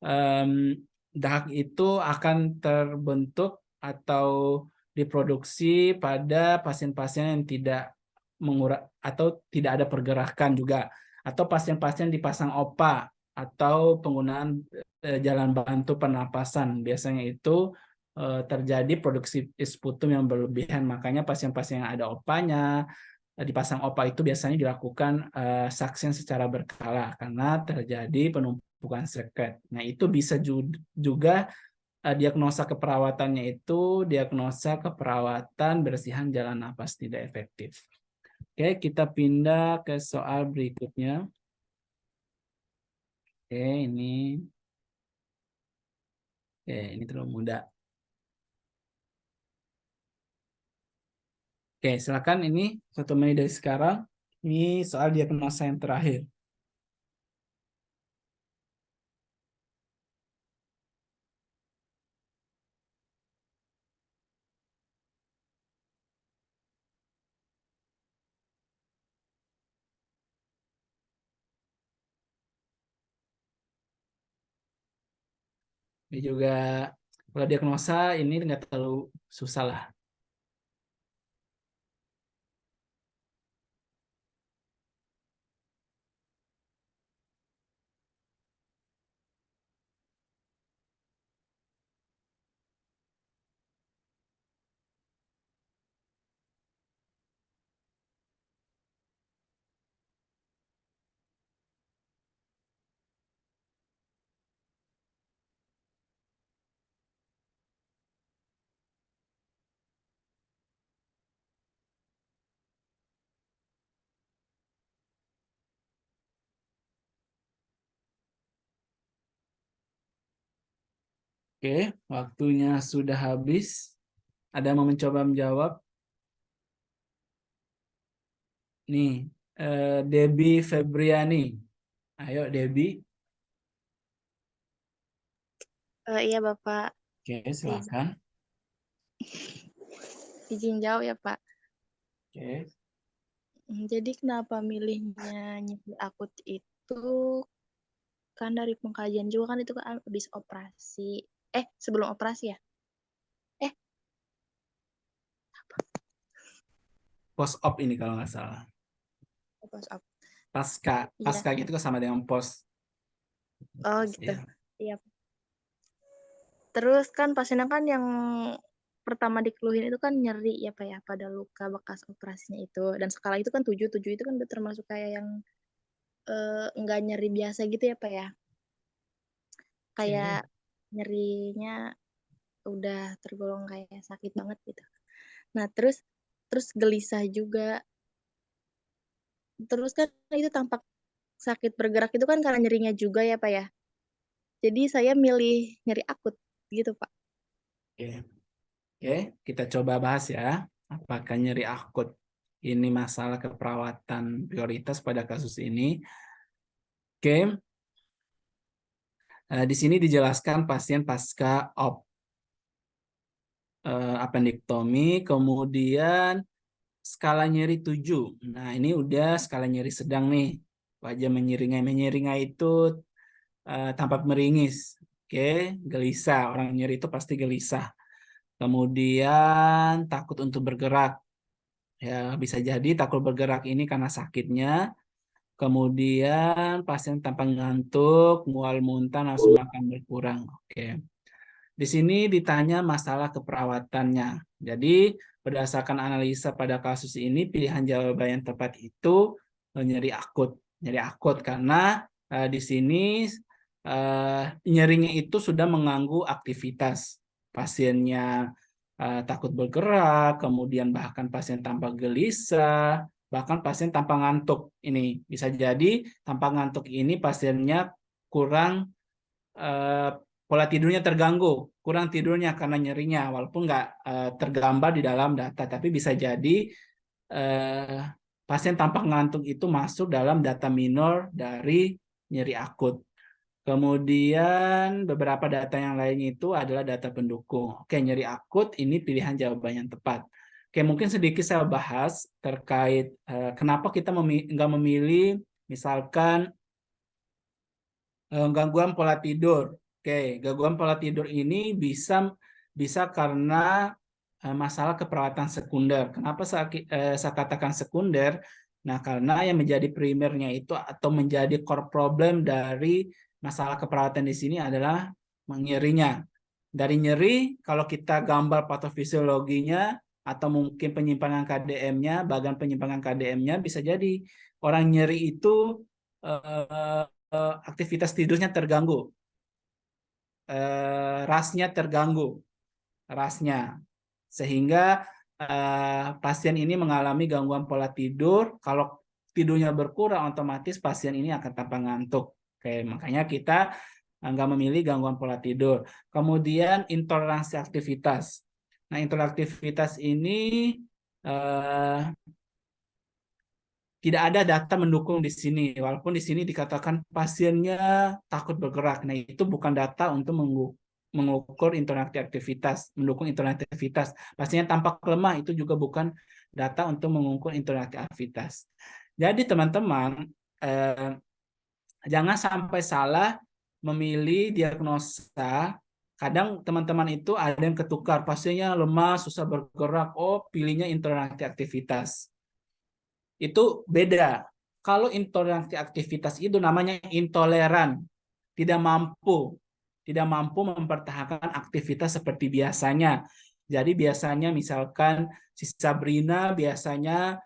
em, dahak itu akan terbentuk atau diproduksi pada pasien-pasien yang tidak menguras atau tidak ada pergerakan juga, atau pasien-pasien dipasang OPA atau penggunaan jalan bantu pernapasan. Biasanya itu terjadi produksi sputum yang berlebihan. Makanya pasien-pasien yang ada OPA-nya, dipasang OPA itu biasanya dilakukan suction secara berkala karena terjadi penumpukan seket. Nah, itu bisa juga diagnosa keperawatannya itu diagnosa keperawatan bersihan jalan napas tidak efektif. Oke, kita pindah ke soal berikutnya. Oke, ini terlalu mudah. Oke, silakan ini 1 menit dari sekarang. Ini soal diagnosa yang terakhir. Ini juga kalau diagnosa ini nggak terlalu susah lah. Oke, waktunya sudah habis. Ada yang mau mencoba menjawab? Nih, Debbie Febriani. Ayo, Debbie. Iya Bapak, Oke, silakan. izin jawab ya Pak. Oke. Jadi kenapa milihnya nyeri akut itu kan dari pengkajian juga kan itu kan habis operasi. Sebelum operasi ya? Post op ini kalau nggak salah. Pas op. Pasca, Iya. pasca gitu kan sama dengan post. Oh gitu. Iya. Iya. Terus kan pasiennya kan yang pertama dikeluhin itu kan nyeri ya Pak ya pada luka bekas operasinya itu. Dan skala itu kan 7 itu kan udah termasuk kayak yang enggak nyeri biasa gitu ya Pak ya. Kayak nyerinya udah tergolong kayak sakit banget gitu. Nah, terus gelisah juga. Terus kan itu tampak sakit bergerak itu kan karena nyerinya juga ya, Pak ya. Jadi saya milih nyeri akut gitu, Pak. Oke. Oke, kita coba bahas ya. Apakah nyeri akut ini masalah keperawatan prioritas pada kasus ini? Oke. Di sini dijelaskan pasien pasca op appendektomi, kemudian skala nyeri 7. Nah, ini udah skala nyeri sedang nih. Wajah menyeringai. Menyeringai itu tampak meringis. Oke, gelisah. Orang nyeri itu pasti gelisah. Kemudian takut untuk bergerak. Ya, bisa jadi takut bergerak ini karena sakitnya. Kemudian pasien tampak ngantuk, mual muntah, nafsu makan berkurang. Oke. Di sini ditanya masalah keperawatannya. Jadi berdasarkan analisa pada kasus ini, pilihan jawaban yang tepat itu nyeri akut. Nyeri akut karena di sini nyerinya itu sudah mengganggu aktivitas. Pasiennya takut bergerak, kemudian bahkan pasien tampak gelisah, bahkan pasien tampak ngantuk. Ini bisa jadi tampak ngantuk ini pasiennya kurang pola tidurnya terganggu, kurang tidurnya karena nyerinya, walaupun nggak tergambar di dalam data, tapi bisa jadi pasien tampak ngantuk itu masuk dalam data minor dari nyeri akut. Kemudian beberapa data yang lain itu adalah data pendukung. Oke, nyeri akut ini pilihan jawaban yang tepat. Oke, mungkin sedikit saya bahas terkait kenapa kita nggak memilih misalkan gangguan pola tidur. Oke, gangguan pola tidur ini bisa karena masalah keperawatan sekunder. Kenapa saya katakan sekunder? Nah, karena yang menjadi primernya itu atau menjadi core problem dari masalah keperawatan di sini adalah nyerinya. Dari nyeri, kalau kita gambar patofisiologinya atau mungkin penyimpangan KDM-nya, bagian penyimpangan KDM-nya bisa jadi orang nyeri itu aktivitas tidurnya terganggu, rasnya terganggu, sehingga pasien ini mengalami gangguan pola tidur. Kalau tidurnya berkurang, otomatis pasien ini akan tampak ngantuk. Oke, makanya kita nggak memilih gangguan pola tidur. Kemudian intoleransi aktivitas. Nah, intoleransi aktivitas ini tidak ada data mendukung di sini, walaupun di sini dikatakan pasiennya takut bergerak. Nah, itu bukan data untuk mengukur intoleransi aktivitas, mendukung intoleransi aktivitas. Pasiennya tampak lemah, itu juga bukan data untuk mengukur intoleransi aktivitas. Jadi teman-teman, jangan sampai salah memilih diagnosa. Kadang teman-teman itu ada yang ketukar, pasiennya lemah, susah bergerak, oh pilihnya intoleransi aktivitas. Itu beda. Kalau intoleransi aktivitas itu namanya intoleran, tidak mampu mempertahankan aktivitas seperti biasanya. Jadi biasanya misalkan si Sabrina biasanya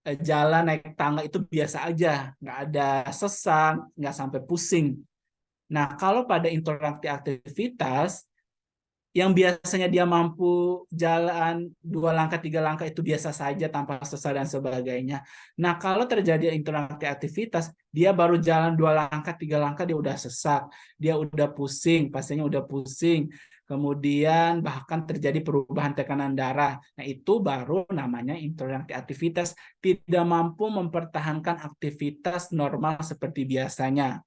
jalan naik tangga itu biasa aja, nggak ada sesak, nggak sampai pusing. Nah, kalau pada intoleransi aktivitas yang biasanya dia mampu jalan 2 langkah 3 langkah itu biasa saja tanpa sesak dan sebagainya. Nah, kalau terjadi intoleransi aktivitas, dia baru jalan 2 langkah 3 langkah dia udah sesak, dia udah pusing, pasiennya udah pusing. kemudian bahkan terjadi perubahan tekanan darah. Nah, itu baru namanya intoleransi aktivitas, tidak mampu mempertahankan aktivitas normal seperti biasanya.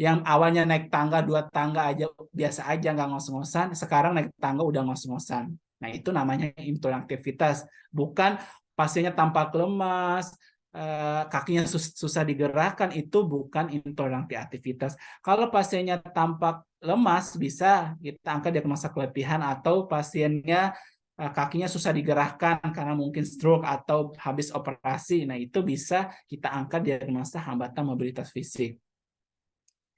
Yang awalnya naik tangga 2 tangga aja biasa aja nggak ngos-ngosan, sekarang naik tangga udah ngos-ngosan. Nah, itu namanya intoleransi aktivitas, bukan pasiennya tampak lemas, kakinya susah digerakkan, itu bukan intoleransi aktivitas. Kalau pasiennya tampak lemas, bisa kita angkat diagnosa keletihan, atau pasiennya kakinya susah digerakkan karena mungkin stroke atau habis operasi. Nah, itu bisa kita angkat diagnosa hambatan mobilitas fisik.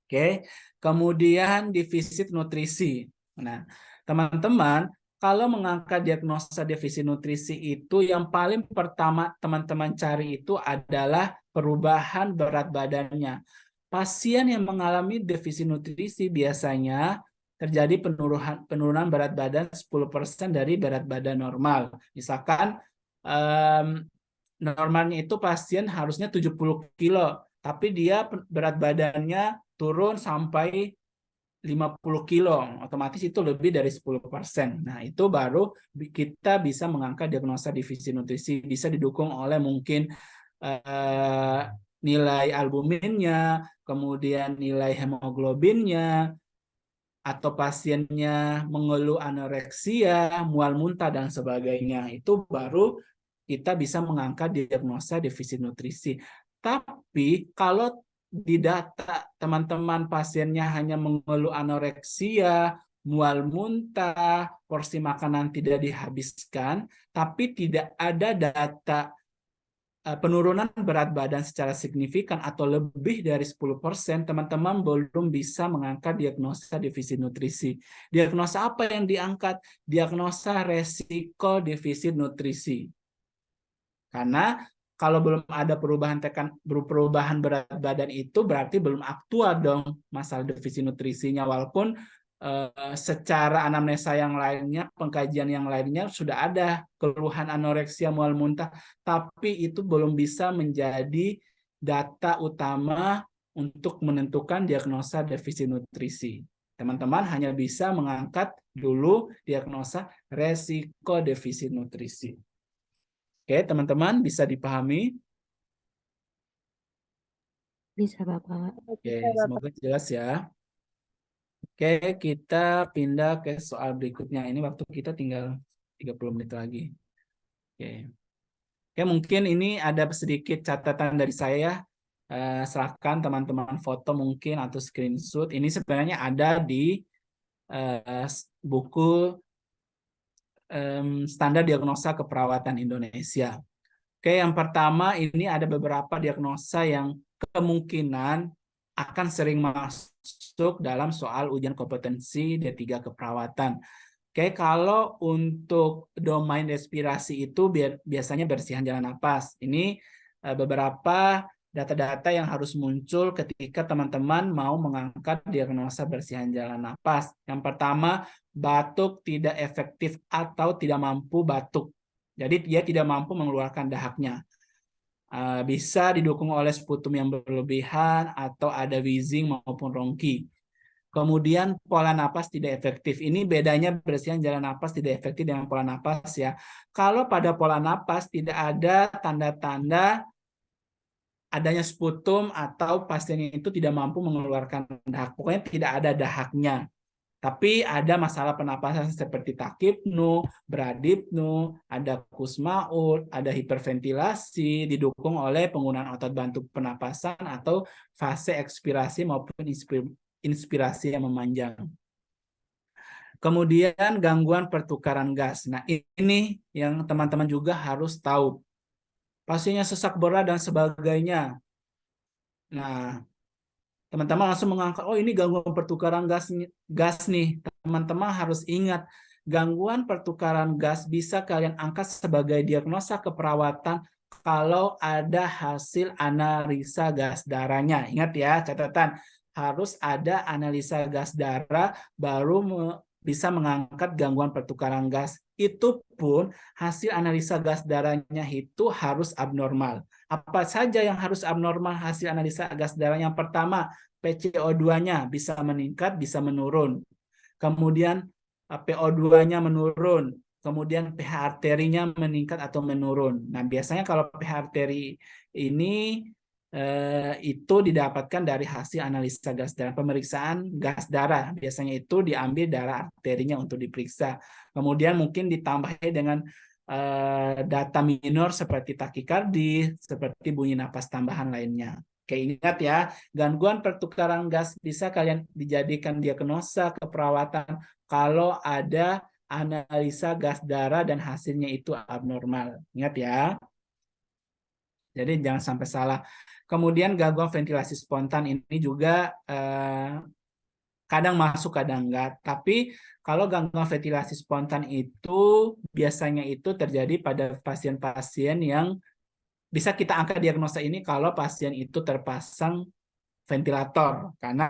Oke, kemudian defisit nutrisi. Nah, teman-teman, kalau mengangkat diagnosa defisit nutrisi itu yang paling pertama teman-teman cari itu adalah perubahan berat badannya. Pasien yang mengalami defisit nutrisi biasanya terjadi penurunan berat badan 10% dari berat badan normal. Misalkan normalnya itu pasien harusnya 70 kilo, tapi dia berat badannya turun sampai 50 kilo, otomatis itu lebih dari 10%. Nah, itu baru kita bisa mengangkat diagnosa defisit nutrisi, bisa didukung oleh mungkin nilai albuminnya, kemudian nilai hemoglobinnya, atau pasiennya mengeluh anoreksia, mual muntah, dan sebagainya. Itu baru kita bisa mengangkat diagnosa defisit nutrisi. Tapi kalau di data teman-teman pasiennya hanya mengeluh anoreksia, mual muntah, porsi makanan tidak dihabiskan, tapi tidak ada data penurunan berat badan secara signifikan atau lebih dari 10%, teman-teman belum bisa mengangkat diagnosa defisit nutrisi. Diagnosa apa yang diangkat? Diagnosa resiko defisit nutrisi. Karena kalau belum ada perubahan berat badan itu berarti belum aktual dong masalah defisit nutrisinya, walaupun secara anamnesa yang lainnya, pengkajian yang lainnya sudah ada keluhan anoreksia, mual muntah, tapi itu belum bisa menjadi data utama untuk menentukan diagnosa defisit nutrisi. Teman-teman hanya bisa mengangkat dulu diagnosa resiko defisit nutrisi. Oke, teman-teman bisa dipahami? Bisa, Bapak. Oke, semoga jelas ya. Oke, kita pindah ke soal berikutnya. Ini waktu kita tinggal 30 menit lagi. Oke, mungkin ini ada sedikit catatan dari saya. Serahkan teman-teman foto mungkin atau screenshot. Ini sebenarnya ada di buku standar diagnosa keperawatan Indonesia. Oke, yang pertama ini ada beberapa diagnosa yang kemungkinan akan sering masuk dalam soal ujian kompetensi D3 keperawatan. Oke, kalau untuk domain respirasi itu biasanya bersihan jalan napas. Ini beberapa data-data yang harus muncul ketika teman-teman mau mengangkat diagnosa bersihan jalan napas. Yang pertama, batuk tidak efektif atau tidak mampu batuk. Jadi dia tidak mampu mengeluarkan dahaknya. Bisa didukung oleh sputum yang berlebihan atau ada wheezing maupun rongki. Kemudian pola napas tidak efektif. Ini bedanya bersihan jalan napas tidak efektif dengan pola napas ya. Kalau pada pola napas tidak ada tanda-tanda adanya sputum atau pasiennya itu tidak mampu mengeluarkan dahak. Pokoknya tidak ada dahaknya. Tapi ada masalah pernapasan seperti takipnu, bradipnu, ada kusmaul, ada hiperventilasi, didukung oleh penggunaan otot bantu pernapasan atau fase ekspirasi maupun inspirasi yang memanjang. Kemudian gangguan pertukaran gas. Nah, ini yang teman-teman juga harus tahu. Pasiennya sesak berat dan sebagainya. Nah, teman-teman langsung mengangkat, oh ini gangguan pertukaran gas nih. Teman-teman harus ingat, gangguan pertukaran gas bisa kalian angkat sebagai diagnosa keperawatan kalau ada hasil analisa gas darahnya. Ingat ya, catatan. Harus ada analisa gas darah baru bisa mengangkat gangguan pertukaran gas. Itu pun hasil analisa gas darahnya itu harus abnormal. Apa saja yang harus abnormal hasil analisa gas darah? Yang pertama, PCO2-nya bisa meningkat, bisa menurun. Kemudian PO2-nya menurun, kemudian pH arterinya meningkat atau menurun. Nah, biasanya kalau pH arteri ini itu didapatkan dari hasil analisa gas darah, pemeriksaan gas darah. Biasanya itu diambil darah arterinya untuk diperiksa. Kemudian mungkin ditambah dengan data minor seperti takikardi, seperti bunyi napas tambahan lainnya. Oke, ingat ya, gangguan pertukaran gas bisa kalian dijadikan diagnosa keperawatan kalau ada analisa gas darah dan hasilnya itu abnormal. Ingat ya. Jadi jangan sampai salah. Kemudian gangguan ventilasi spontan ini juga kadang masuk, kadang enggak. Tapi kalau gangguan ventilasi spontan itu biasanya itu terjadi pada pasien-pasien yang bisa kita angkat diagnosa ini kalau pasien itu terpasang ventilator, karena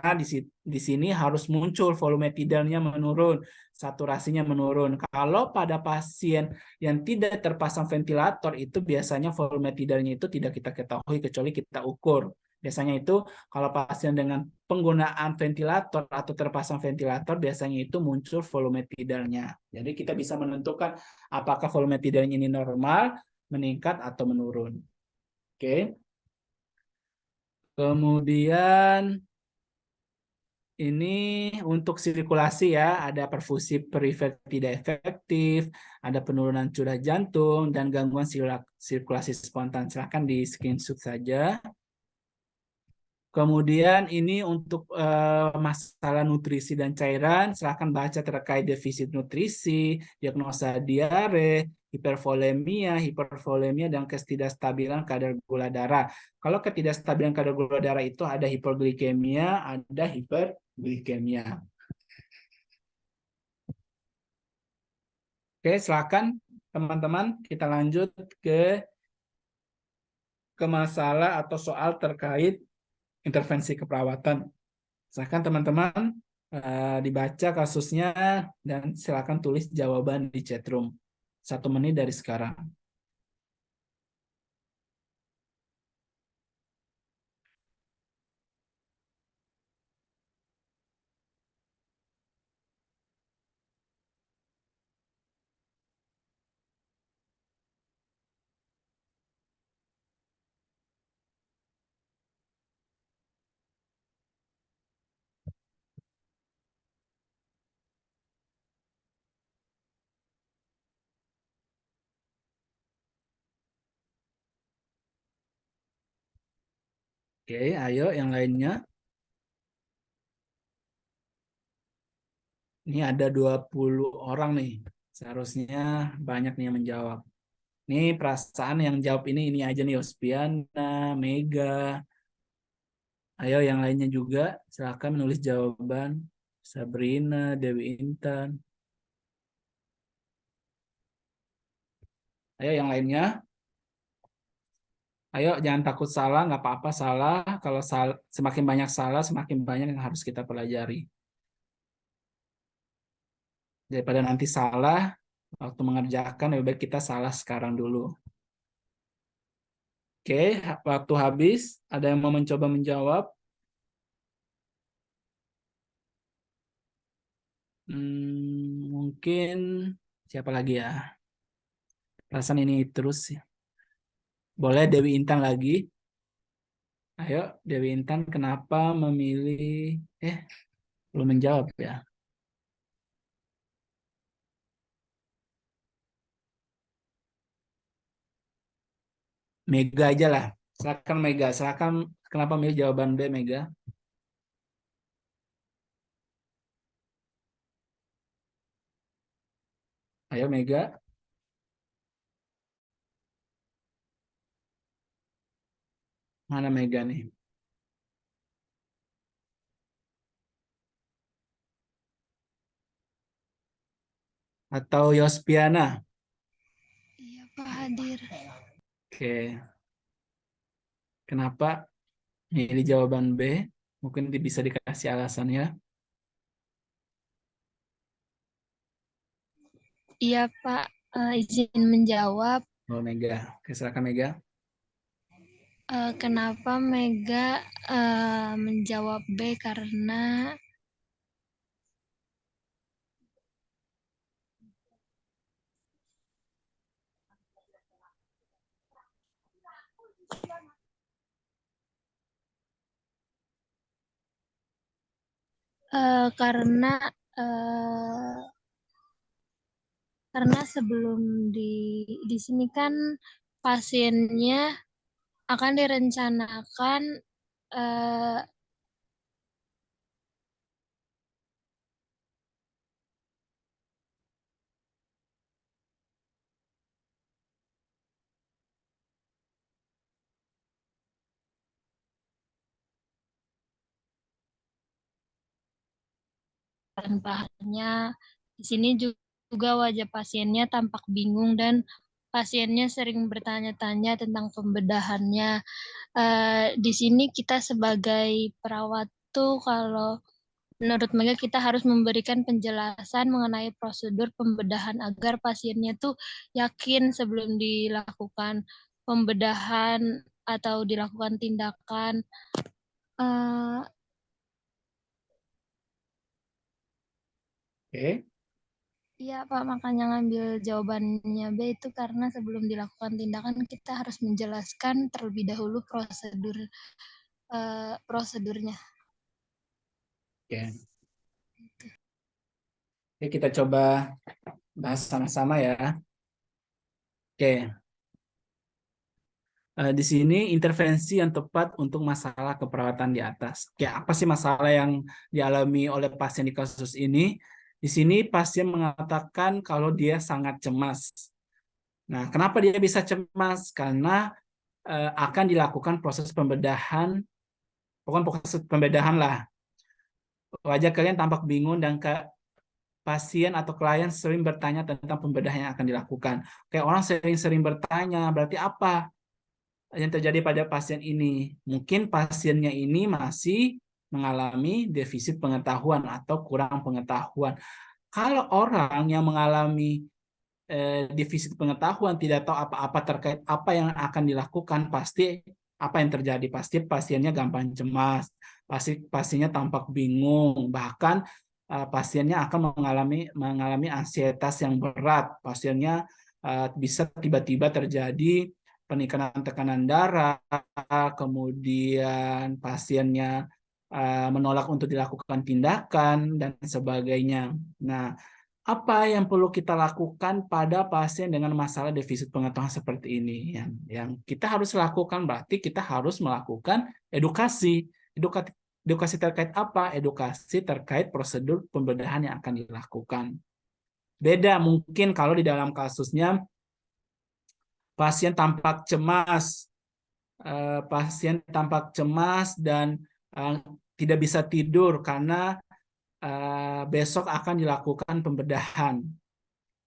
di sini harus muncul volume tidalnya menurun, saturasinya menurun. Kalau pada pasien yang tidak terpasang ventilator itu biasanya volume tidalnya itu tidak kita ketahui kecuali kita ukur. Biasanya itu kalau pasien dengan penggunaan ventilator atau terpasang ventilator biasanya itu muncul volume tidalnya. Jadi kita bisa menentukan apakah volume tidalnya ini normal, meningkat atau menurun. Oke. Kemudian ini untuk sirkulasi ya, ada perfusi perifer tidak efektif, ada penurunan curah jantung, dan gangguan sirkulasi spontan. Silahkan di screenshot saja. Kemudian ini untuk masalah nutrisi dan cairan, silahkan baca terkait defisit nutrisi, diagnosa diare, hipervolemia, dan ketidakstabilan kadar gula darah. Kalau ketidakstabilan kadar gula darah itu ada hipoglikemia, ada hiperglikemia. Oke, silahkan teman-teman kita lanjut ke masalah atau soal terkait intervensi keperawatan. Silakan teman-teman dibaca kasusnya dan silakan tulis jawaban di chat room. 1 menit dari sekarang. Oke, ayo yang lainnya. Ini ada 20 orang nih. Seharusnya banyak nih yang menjawab. Ini perasaan yang jawab ini aja nih, Yospiana, Mega. Ayo yang lainnya juga silakan menulis jawaban. Sabrina, Dewi Intan. Ayo yang lainnya. Ayo jangan takut salah, nggak apa-apa salah. Kalau semakin banyak salah, semakin banyak yang harus kita pelajari. Daripada nanti salah, waktu mengerjakan lebih baik kita salah sekarang dulu. Oke, waktu habis. Ada yang mau mencoba menjawab? Mungkin siapa lagi ya? Perasaan ini terus. Boleh Dewi Intan lagi. Ayo, Dewi Intan, kenapa memilih... belum menjawab ya. Mega aja lah. Silakan Mega. Silakan kenapa milih jawaban B, Mega? Ayo Mega. Mana Mega nih? Atau Yospiana? Iya, Pak, hadir. Oke. Kenapa milih jawaban B? Mungkin bisa dikasih alasannya. Iya, Pak, izin menjawab. Oh, Mega. Oke, silakan Mega. Kenapa Mega menjawab B? Karena Karena eh, sebelum di sini kan pasiennya akan direncanakan eh, tanpahannya. Di sini juga wajah pasiennya tampak bingung dan pasiennya sering bertanya-tanya tentang pembedahannya. Di sini kita sebagai perawat tuh kalau menurut Mega kita harus memberikan penjelasan mengenai prosedur pembedahan agar pasiennya tuh yakin sebelum dilakukan pembedahan atau dilakukan tindakan. Eh, Oke. Iya Pak, makanya ngambil jawabannya B itu karena sebelum dilakukan tindakan kita harus menjelaskan terlebih dahulu prosedurnya. Oke. Oke, kita coba bahas sama-sama ya. Oke. Di sini intervensi yang tepat untuk masalah keperawatan di atas. Kayak apa sih masalah yang dialami oleh pasien di kasus ini? Di sini pasien mengatakan kalau dia sangat cemas. Nah, kenapa dia bisa cemas? Karena akan dilakukan proses pembedahan, bukan proses pembedahan lah. Wajah kalian tampak bingung dan pasien atau klien sering bertanya tentang pembedahan yang akan dilakukan. Kayak orang sering-sering bertanya, berarti apa yang terjadi pada pasien ini? Mungkin pasiennya ini masih mengalami defisit pengetahuan atau kurang pengetahuan. Kalau orang yang mengalami defisit pengetahuan tidak tahu apa-apa terkait apa yang akan dilakukan, pasti apa yang terjadi? Pasti pasiennya gampang cemas, pasti pasiennya tampak bingung, bahkan pasiennya akan mengalami ansietas yang berat. Pasiennya bisa tiba-tiba terjadi peningkatan tekanan darah, kemudian pasiennya menolak untuk dilakukan tindakan dan sebagainya. Nah, apa yang perlu kita lakukan pada pasien dengan masalah defisit pengetahuan seperti ini? Yang kita harus lakukan berarti kita harus melakukan edukasi. Edukasi terkait apa? Edukasi terkait prosedur pembedahan yang akan dilakukan. Beda mungkin kalau di dalam kasusnya pasien tampak cemas, dan tidak bisa tidur karena besok akan dilakukan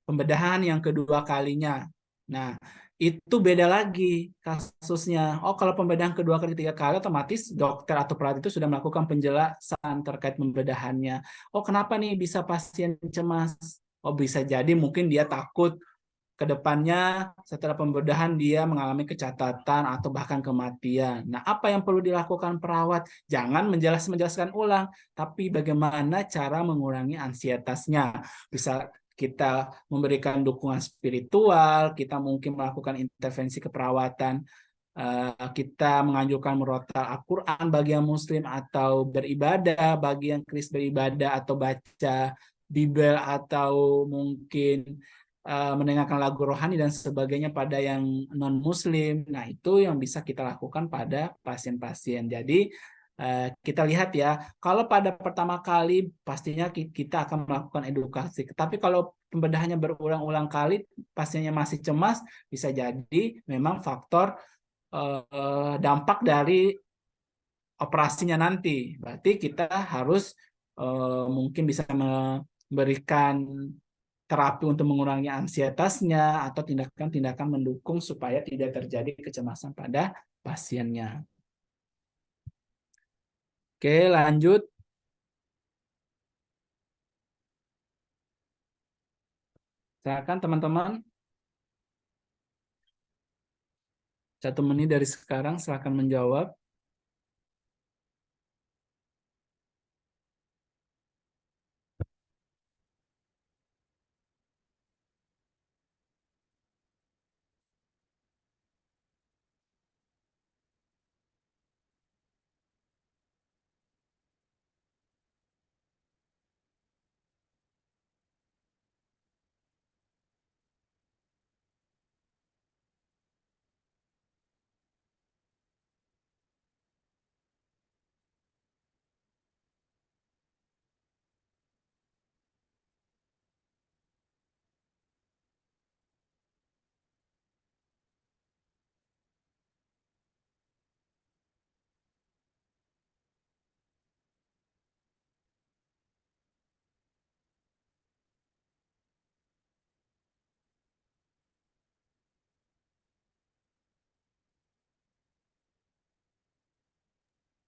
pembedahan yang kedua kalinya. Nah, itu beda lagi kasusnya. Oh, kalau pembedahan kedua kali, ketiga kali, otomatis dokter atau perawat itu sudah melakukan penjelasan terkait pembedahannya. Oh, kenapa nih bisa pasien cemas? Oh, bisa jadi mungkin dia takut ke depannya setelah pembedahan dia mengalami kecacatan atau bahkan kematian. Nah, apa yang perlu dilakukan perawat? Jangan menjelaskan ulang, tapi bagaimana cara mengurangi ansietasnya. Bisa kita memberikan dukungan spiritual, kita mungkin melakukan intervensi keperawatan, kita menganjurkan merotal Al-Quran bagi yang Muslim atau beribadah, bagi yang Kristen beribadah atau baca Bible atau mungkin mendengarkan lagu rohani dan sebagainya pada yang non-Muslim. Nah, itu yang bisa kita lakukan pada pasien-pasien. Jadi, kita lihat ya, kalau pada pertama kali pastinya kita akan melakukan edukasi. Tapi kalau pembedahannya berulang-ulang kali, pasiennya masih cemas, bisa jadi memang faktor dampak dari operasinya nanti. Berarti kita harus mungkin bisa memberikan terapi untuk mengurangi ansietasnya atau tindakan-tindakan mendukung supaya tidak terjadi kecemasan pada pasiennya. Oke, lanjut. Silakan teman-teman. 1 menit dari sekarang, silakan menjawab.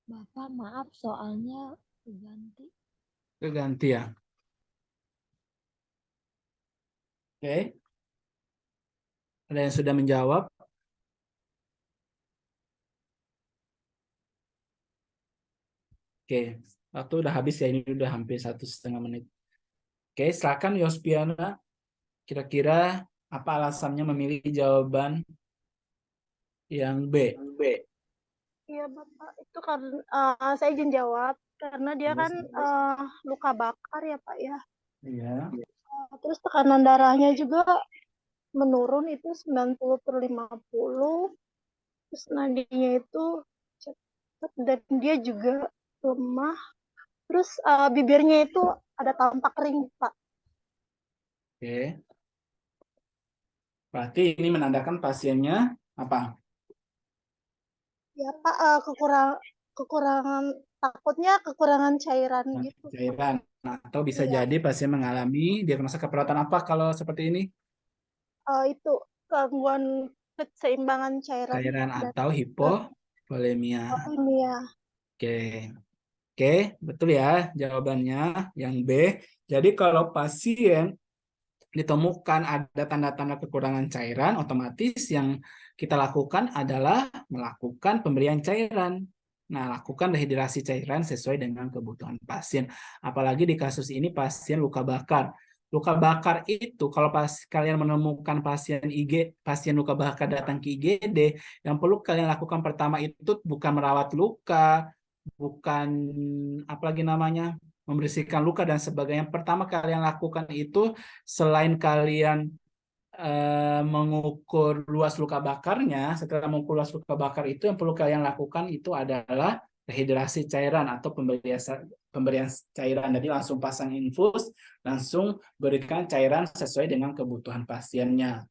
Bapak maaf soalnya ganti. Keganti ya. Oke. Ada yang sudah menjawab? Oke. Waktu udah habis ya, ini udah hampir 1,5 menit. Oke, silakan Yospiana. Kira-kira apa alasannya memilih jawaban yang B? Iya, Bapak. Itu karena saya izin jawab karena dia kan luka bakar ya, Pak ya. Iya. Terus tekanan darahnya juga menurun itu 90/50. Terus nadinya itu cepat dan dia juga lemah. Terus bibirnya itu ada tampak kering, Pak. Oke. Berarti ini menandakan pasiennya apa? Ya, Pak, kekurangan takutnya kekurangan cairan gitu, Pak. Cairan. Atau bisa Iya, jadi pasien mengalami diagnosa keperawatan apa kalau seperti ini? itu gangguan keseimbangan cairan Cairan dan atau hipovolemia. anemia. Oke. Oke, betul ya jawabannya yang B. Jadi kalau pasien ditemukan ada tanda-tanda kekurangan cairan, otomatis yang kita lakukan adalah melakukan pemberian cairan. Nah, lakukan dehidrasi cairan sesuai dengan kebutuhan pasien. Apalagi di kasus ini pasien luka bakar. Luka bakar itu kalau pas kalian menemukan pasien luka bakar datang ke IGD, yang perlu kalian lakukan pertama itu bukan merawat luka, bukan apalagi namanya membersihkan luka dan sebagainya. Pertama kalian lakukan itu selain kalian mengukur luas luka bakarnya, setelah mengukur luas luka bakar itu yang perlu kalian lakukan itu adalah rehidrasi cairan atau pemberian cairan. Jadi langsung pasang infus, langsung berikan cairan sesuai dengan kebutuhan pasiennya.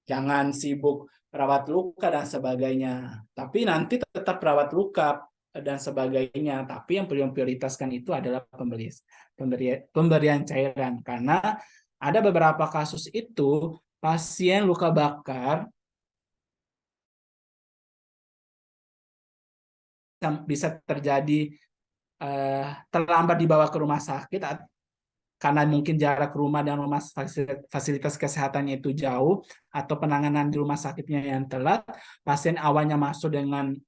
Jangan sibuk perawat luka dan sebagainya. Tapi nanti tetap perawat luka dan sebagainya. Tapi yang perlu prioritaskan itu adalah pemberian cairan. Karena ada beberapa kasus itu pasien luka bakar bisa terjadi terlambat dibawa ke rumah sakit karena mungkin jarak rumah dan rumah fasilitas kesehatannya itu jauh atau penanganan di rumah sakitnya yang telat, pasien awalnya masuk dengan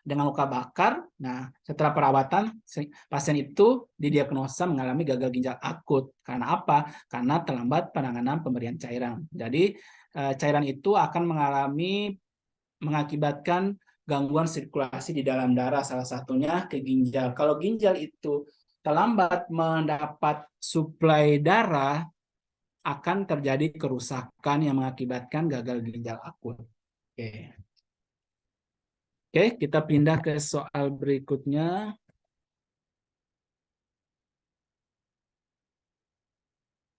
luka bakar. Nah, setelah perawatan pasien itu didiagnosa mengalami gagal ginjal akut. Karena apa? Karena terlambat penanganan pemberian cairan. Jadi cairan itu akan mengakibatkan gangguan sirkulasi di dalam darah, salah satunya ke ginjal. Kalau ginjal itu terlambat mendapat suplai darah, akan terjadi kerusakan yang mengakibatkan gagal ginjal akut. Oke. Oke, kita pindah ke soal berikutnya.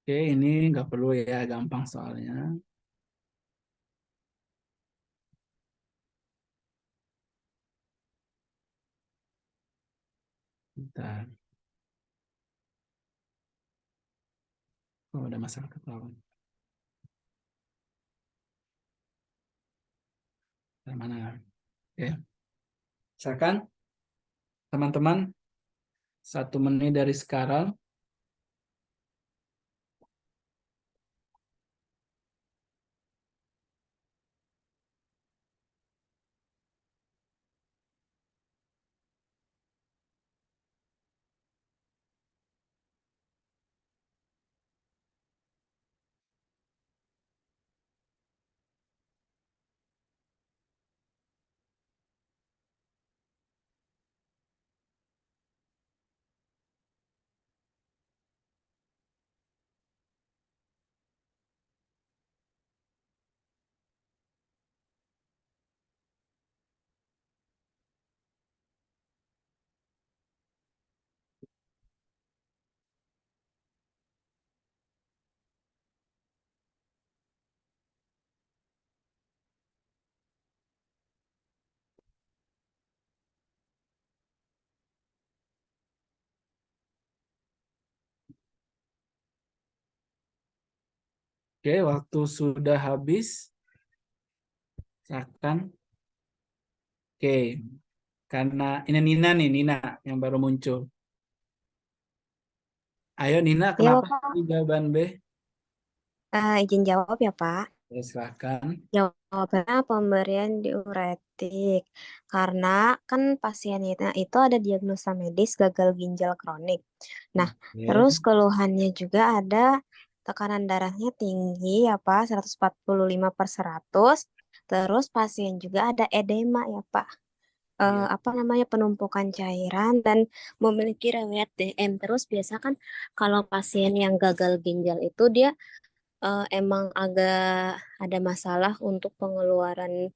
Oke, ini nggak perlu ya, gampang soalnya. Bentar. Oh, ada masalah ketahuan. Mana? Oke. Silakan, teman-teman. 1 menit dari sekarang. Oke, waktu sudah habis. Silakan. Oke, karena ini Nina nih, Nina yang baru muncul. Ayo Nina, Iya, kenapa Bapak. pilih jawaban B? Izin jawab ya, Pak. Ya, silakan. Jawabannya pemberian diuretik. Karena kan pasiennya itu ada diagnosa medis gagal ginjal kronik. Nah, terus Oke. keluhannya juga ada tekanan darahnya tinggi ya, Pak, 145/100. Terus pasien juga ada edema ya, Pak. Iya. Apa namanya, penumpukan cairan dan memiliki riwayat DM. Terus biasa kan kalau pasien yang gagal ginjal itu dia emang agak ada masalah untuk pengeluaran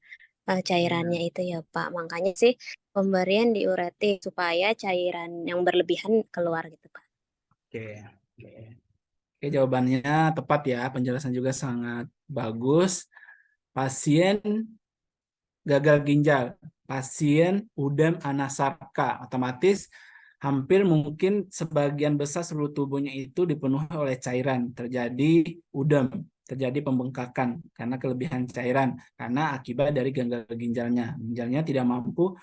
cairannya Iya. itu ya Pak. Makanya sih pemberian diuretik supaya cairan yang berlebihan keluar gitu Pak. Oke. Oke. Oke, jawabannya tepat ya. Penjelasan juga sangat bagus. Pasien gagal ginjal, pasien udem anasarka, otomatis hampir mungkin sebagian besar seluruh tubuhnya itu dipenuhi oleh cairan, terjadi udem, terjadi pembengkakan karena kelebihan cairan, karena akibat dari gagal ginjalnya. Ginjalnya tidak mampu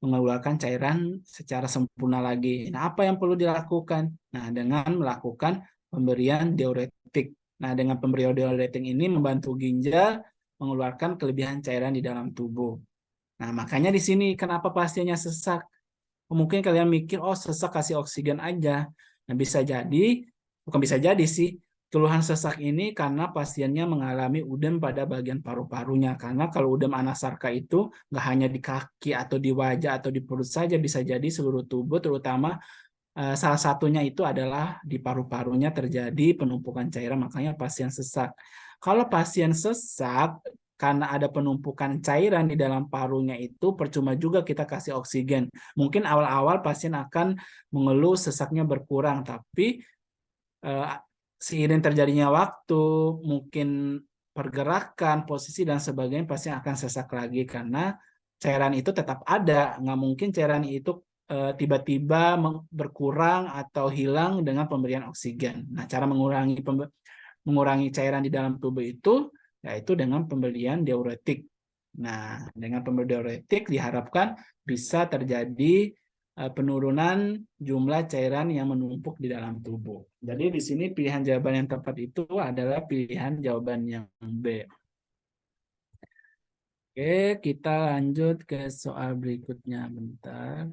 mengeluarkan cairan secara sempurna lagi. Nah, apa yang perlu dilakukan? Nah, dengan melakukan pemberian diuretik. Nah, dengan pemberian diuretik ini membantu ginjal mengeluarkan kelebihan cairan di dalam tubuh. Nah, makanya di sini kenapa pasiennya sesak. Mungkin kalian mikir, oh sesak kasih oksigen aja. Nah, bisa jadi, bukan bisa jadi sih, keluhan sesak ini karena pasiennya mengalami udem pada bagian paru-parunya. Karena kalau udem anasarka itu nggak hanya di kaki atau di wajah atau di perut saja, bisa jadi seluruh tubuh, terutama salah satunya itu adalah di paru-parunya terjadi penumpukan cairan, makanya pasien sesak. Kalau pasien sesak, karena ada penumpukan cairan di dalam parunya itu, percuma juga kita kasih oksigen. Mungkin awal-awal pasien akan mengeluh sesaknya berkurang, tapi eh, seiring terjadinya waktu, mungkin pergerakan, posisi, dan sebagainya, pasien akan sesak lagi karena cairan itu tetap ada. Nggak mungkin cairan itu tiba-tiba berkurang atau hilang dengan pemberian oksigen. Nah, cara mengurangi cairan di dalam tubuh itu yaitu dengan pemberian diuretik. Nah, dengan pemberian diuretik diharapkan bisa terjadi penurunan jumlah cairan yang menumpuk di dalam tubuh. Jadi di sini pilihan jawaban yang tepat itu adalah pilihan jawaban yang B. Oke, kita lanjut ke soal berikutnya. Bentar.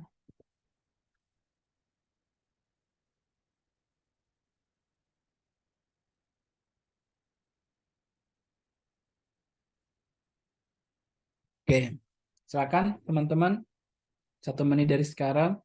Oke, silakan teman-teman. 1 menit dari sekarang.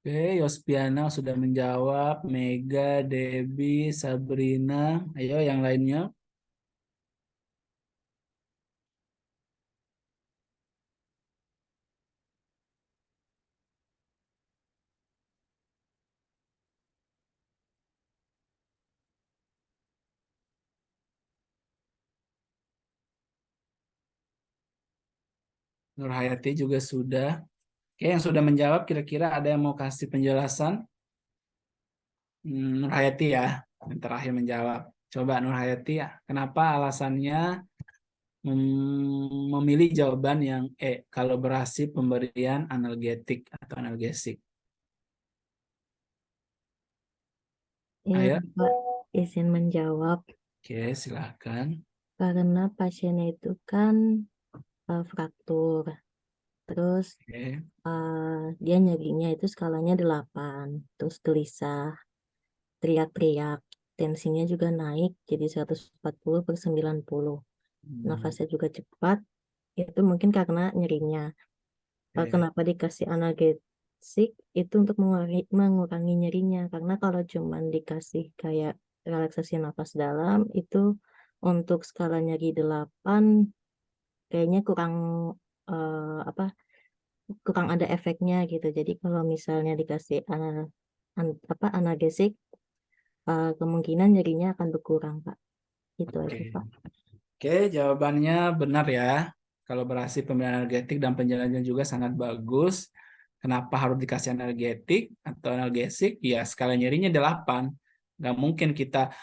Oke, Yospiana sudah menjawab. Mega, Debbie, Sabrina. Ayo yang lainnya. Nur Hayati juga sudah. Oke, yang sudah menjawab kira-kira ada yang mau kasih penjelasan? Nur Hayati ya, yang terakhir menjawab. Coba Nur Hayati, kenapa alasannya memilih jawaban yang kalau berhasil pemberian analgetik atau analgesik? Iya, Ayo, Bapak, izin menjawab. oke, silakan. Karena pasiennya itu kan fraktur. Terus Oke, dia nyerinya itu skalanya 8. Terus gelisah, teriak-teriak. Tensinya juga naik jadi 140/90. Nafasnya juga cepat. Itu mungkin karena nyerinya. oke. Kenapa dikasih analgesik? analgesik itu untuk mengurangi nyerinya, karena kalau cuman dikasih kayak relaksasi napas dalam itu untuk skala nyeri 8 kayaknya apa kurang ada efeknya gitu. Jadi kalau misalnya dikasih analgesik kemungkinan nyerinya akan berkurang, Pak. Itu aja, Oke. Pak. Oke, jawabannya benar ya. Kalau berhasil pemberian analgetik dan penjelasannya juga sangat bagus. Kenapa harus dikasih analgetik atau analgesik? Ya, skala nyerinya 8. Nggak mungkin kita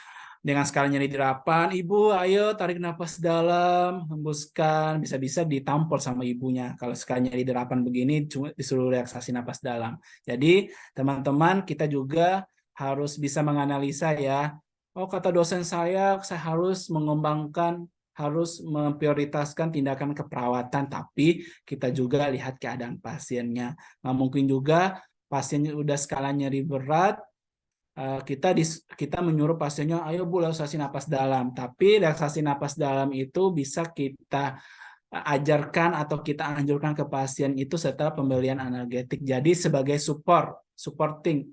dengan skala nyeri 8, ibu ayo tarik nafas dalam, hembuskan, bisa-bisa ditampol sama ibunya. Kalau skala nyeri 8 begini, cuma disuruh relaksasi nafas dalam. Jadi, teman-teman, kita juga harus bisa menganalisa ya. Oh, kata dosen saya harus mengembangkan, harus memprioritaskan tindakan keperawatan, tapi kita juga lihat keadaan pasiennya. Nggak mungkin juga pasiennya udah skala nyeri berat, kita menyuruh pasiennya, ayo Bu relaksasi napas dalam. Tapi relaksasi napas dalam itu bisa kita ajarkan atau kita anjurkan ke pasien itu setelah pemberian analgetik. Jadi sebagai supporting.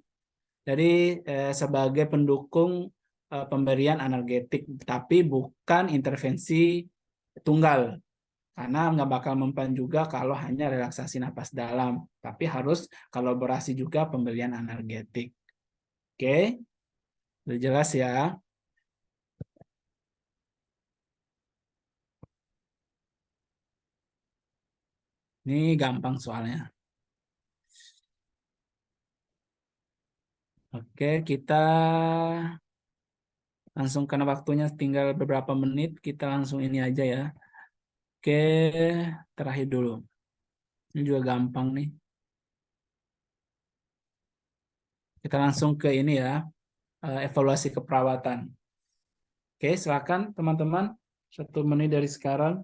Jadi sebagai pendukung pemberian analgetik, tapi bukan intervensi tunggal. Karena nggak bakal mempan juga kalau hanya relaksasi napas dalam, tapi harus kolaborasi juga pemberian analgetik. Oke, udah jelas ya. Ini gampang soalnya. Oke, kita langsung karena waktunya tinggal beberapa menit, kita langsung ini aja ya. Oke, terakhir dulu. Ini juga gampang nih. Kita langsung ke ini ya, evaluasi keperawatan. Oke, silakan teman-teman. 1 menit dari sekarang.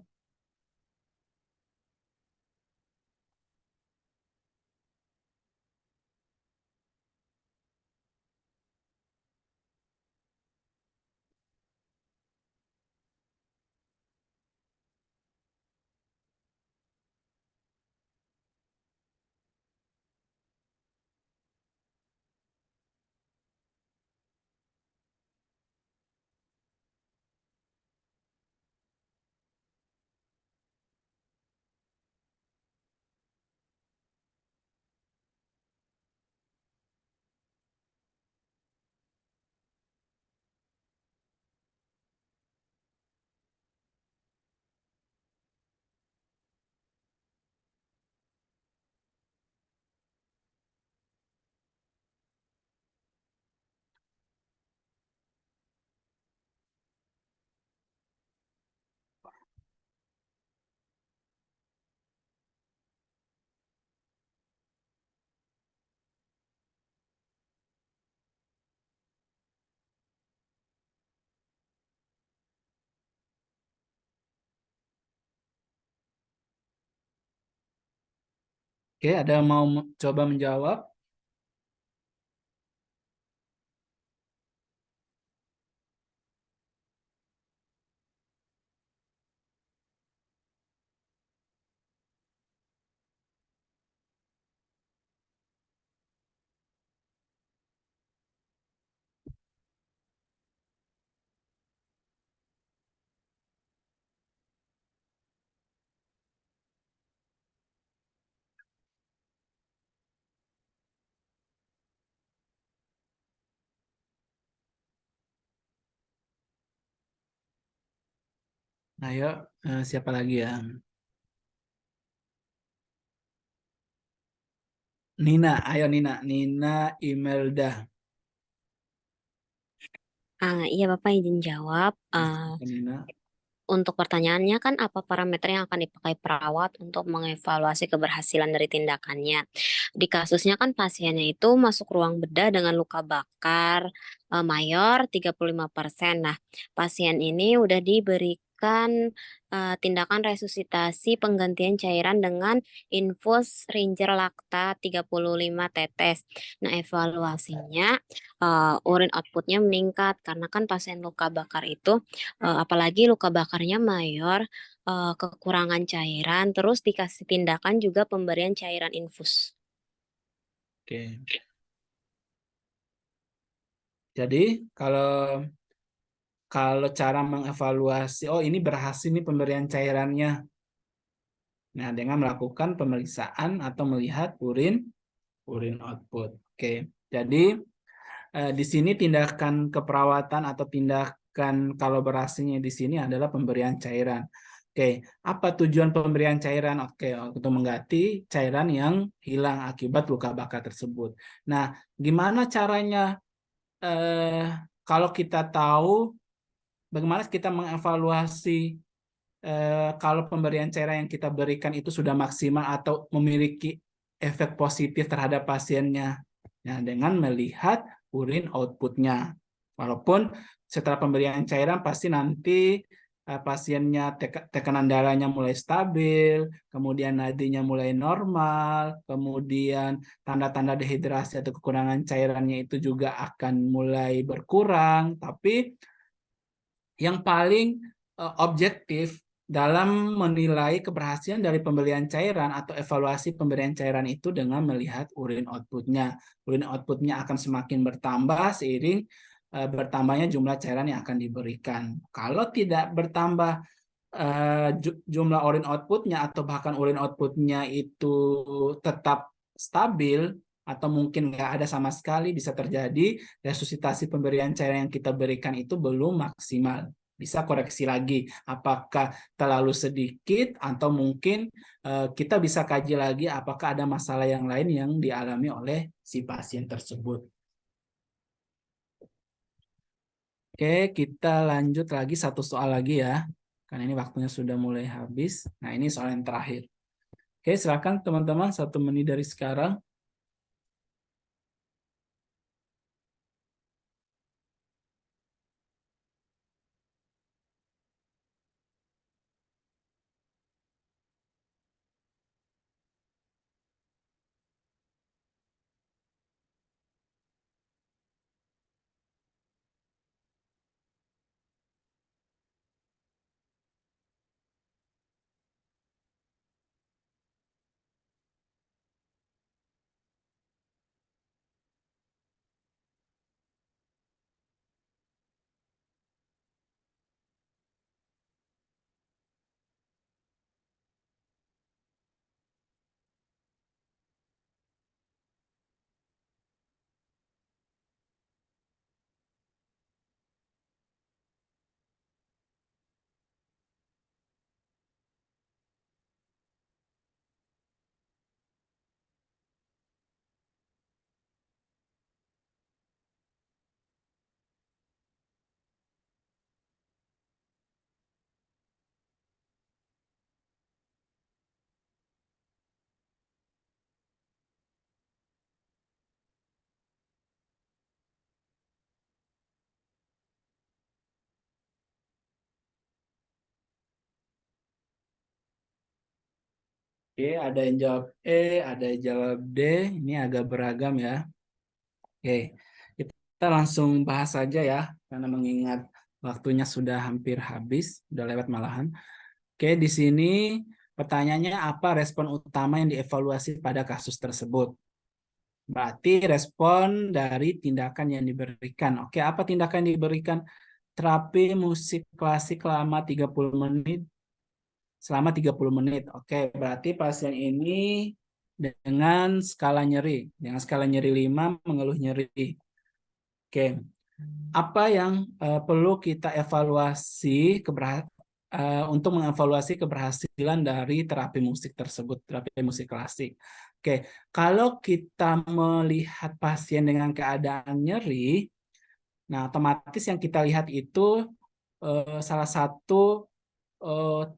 Oke, ada yang mau coba menjawab? Ayo, siapa lagi ya? Nina, ayo Nina. Nina Imelda. Iya Bapak izin jawab. Nina. Untuk pertanyaannya kan apa parameter yang akan dipakai perawat untuk mengevaluasi keberhasilan dari tindakannya. Di kasusnya kan pasiennya itu masuk ruang bedah dengan luka bakar mayor 35%. Nah, pasien ini udah diberikan tindakan resusitasi penggantian cairan dengan infus Ringer Lacta 35 tetes. Nah, evaluasinya urin outputnya meningkat karena kan pasien luka bakar itu apalagi luka bakarnya mayor, kekurangan cairan, terus dikasih tindakan juga pemberian cairan infus. Oke. Jadi kalau cara mengevaluasi, oh ini berhasil nih pemberian cairannya. Nah, dengan melakukan pemeriksaan atau melihat urin output. Oke. Jadi di sini tindakan keperawatan atau tindakan kolaborasinya di sini adalah pemberian cairan. Oke, apa tujuan pemberian cairan? Oke, untuk mengganti cairan yang hilang akibat luka bakar tersebut. Nah, gimana caranya kalau kita tahu bagaimana kita mengevaluasi kalau pemberian cairan yang kita berikan itu sudah maksimal atau memiliki efek positif terhadap pasiennya? Nah, dengan melihat urin outputnya. Walaupun setelah pemberian cairan pasti nanti pasiennya tekanan darahnya mulai stabil, kemudian nadinya mulai normal, kemudian tanda-tanda dehidrasi atau kekurangan cairannya itu juga akan mulai berkurang. Tapi yang paling objektif dalam menilai keberhasilan dari pemberian cairan atau evaluasi pemberian cairan itu dengan melihat urin outputnya. Urin outputnya akan semakin bertambah seiring bertambahnya jumlah cairan yang akan diberikan. Kalau tidak bertambah jumlah urin outputnya atau bahkan urin outputnya itu tetap stabil atau mungkin nggak ada sama sekali, bisa terjadi resusitasi pemberian cairan yang kita berikan itu belum maksimal. Bisa koreksi lagi apakah terlalu sedikit atau mungkin kita bisa kaji lagi apakah ada masalah yang lain yang dialami oleh si pasien tersebut. Oke, kita lanjut lagi satu soal lagi ya. Karena ini waktunya sudah mulai habis. Nah, ini soal yang terakhir. Oke, silakan teman-teman 1 menit dari sekarang. Oke, ada yang jawab E, ada yang jawab D. Ini agak beragam ya. Oke, kita langsung bahas saja ya, karena mengingat waktunya sudah hampir habis, sudah lewat malahan. Oke, di sini pertanyaannya apa respon utama yang dievaluasi pada kasus tersebut? Berarti respon dari tindakan yang diberikan. Oke, apa tindakan yang diberikan? Terapi musik klasik selama 30 menit. Selama 30 menit. Oke, berarti pasien ini dengan skala nyeri. Dengan skala nyeri 5, mengeluh nyeri. Oke, apa yang perlu kita evaluasi untuk mengevaluasi keberhasilan dari terapi musik tersebut, terapi musik klasik. Oke, kalau kita melihat pasien dengan keadaan nyeri, nah otomatis yang kita lihat itu salah satu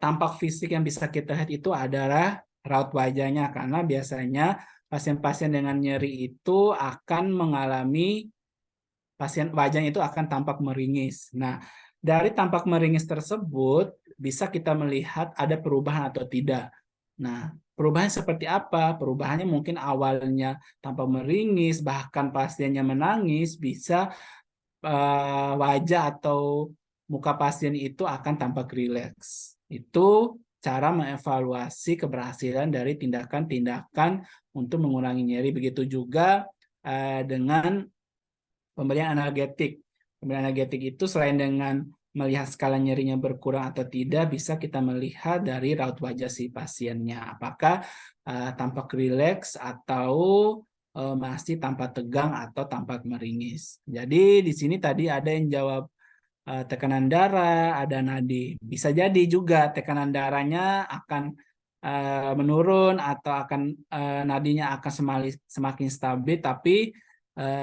tampak fisik yang bisa kita lihat itu adalah raut wajahnya, karena biasanya pasien-pasien dengan nyeri itu akan mengalami wajahnya itu akan tampak meringis. Nah, dari tampak meringis tersebut bisa kita melihat ada perubahan atau tidak. Nah, perubahan seperti apa? Perubahannya mungkin awalnya tampak meringis, bahkan pasiennya menangis, bisa wajah atau muka pasien itu akan tampak rileks. Itu cara mengevaluasi keberhasilan dari tindakan-tindakan untuk mengurangi nyeri. Begitu juga dengan pemberian analgetik. Pemberian analgetik itu selain dengan melihat skala nyerinya berkurang atau tidak, bisa kita melihat dari raut wajah si pasiennya. Apakah tampak rileks atau masih tampak tegang atau tampak meringis. Jadi di sini tadi ada yang jawab tekanan darah, ada nadi. Bisa jadi juga tekanan darahnya akan menurun atau akan nadinya akan semakin stabil, tapi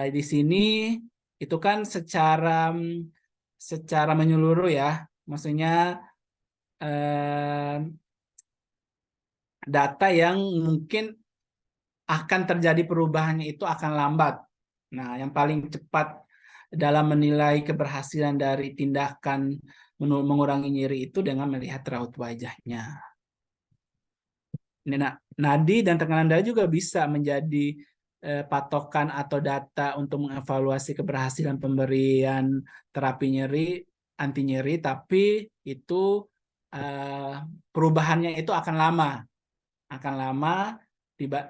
di sini itu kan secara menyeluruh ya, maksudnya data yang mungkin akan terjadi perubahannya itu akan lambat. Nah, yang paling cepat dalam menilai keberhasilan dari tindakan mengurangi nyeri itu dengan melihat raut wajahnya. Nah, nadi dan tekanan darah juga bisa menjadi patokan atau data untuk mengevaluasi keberhasilan pemberian terapi nyeri, anti nyeri, tapi itu perubahannya itu akan lama,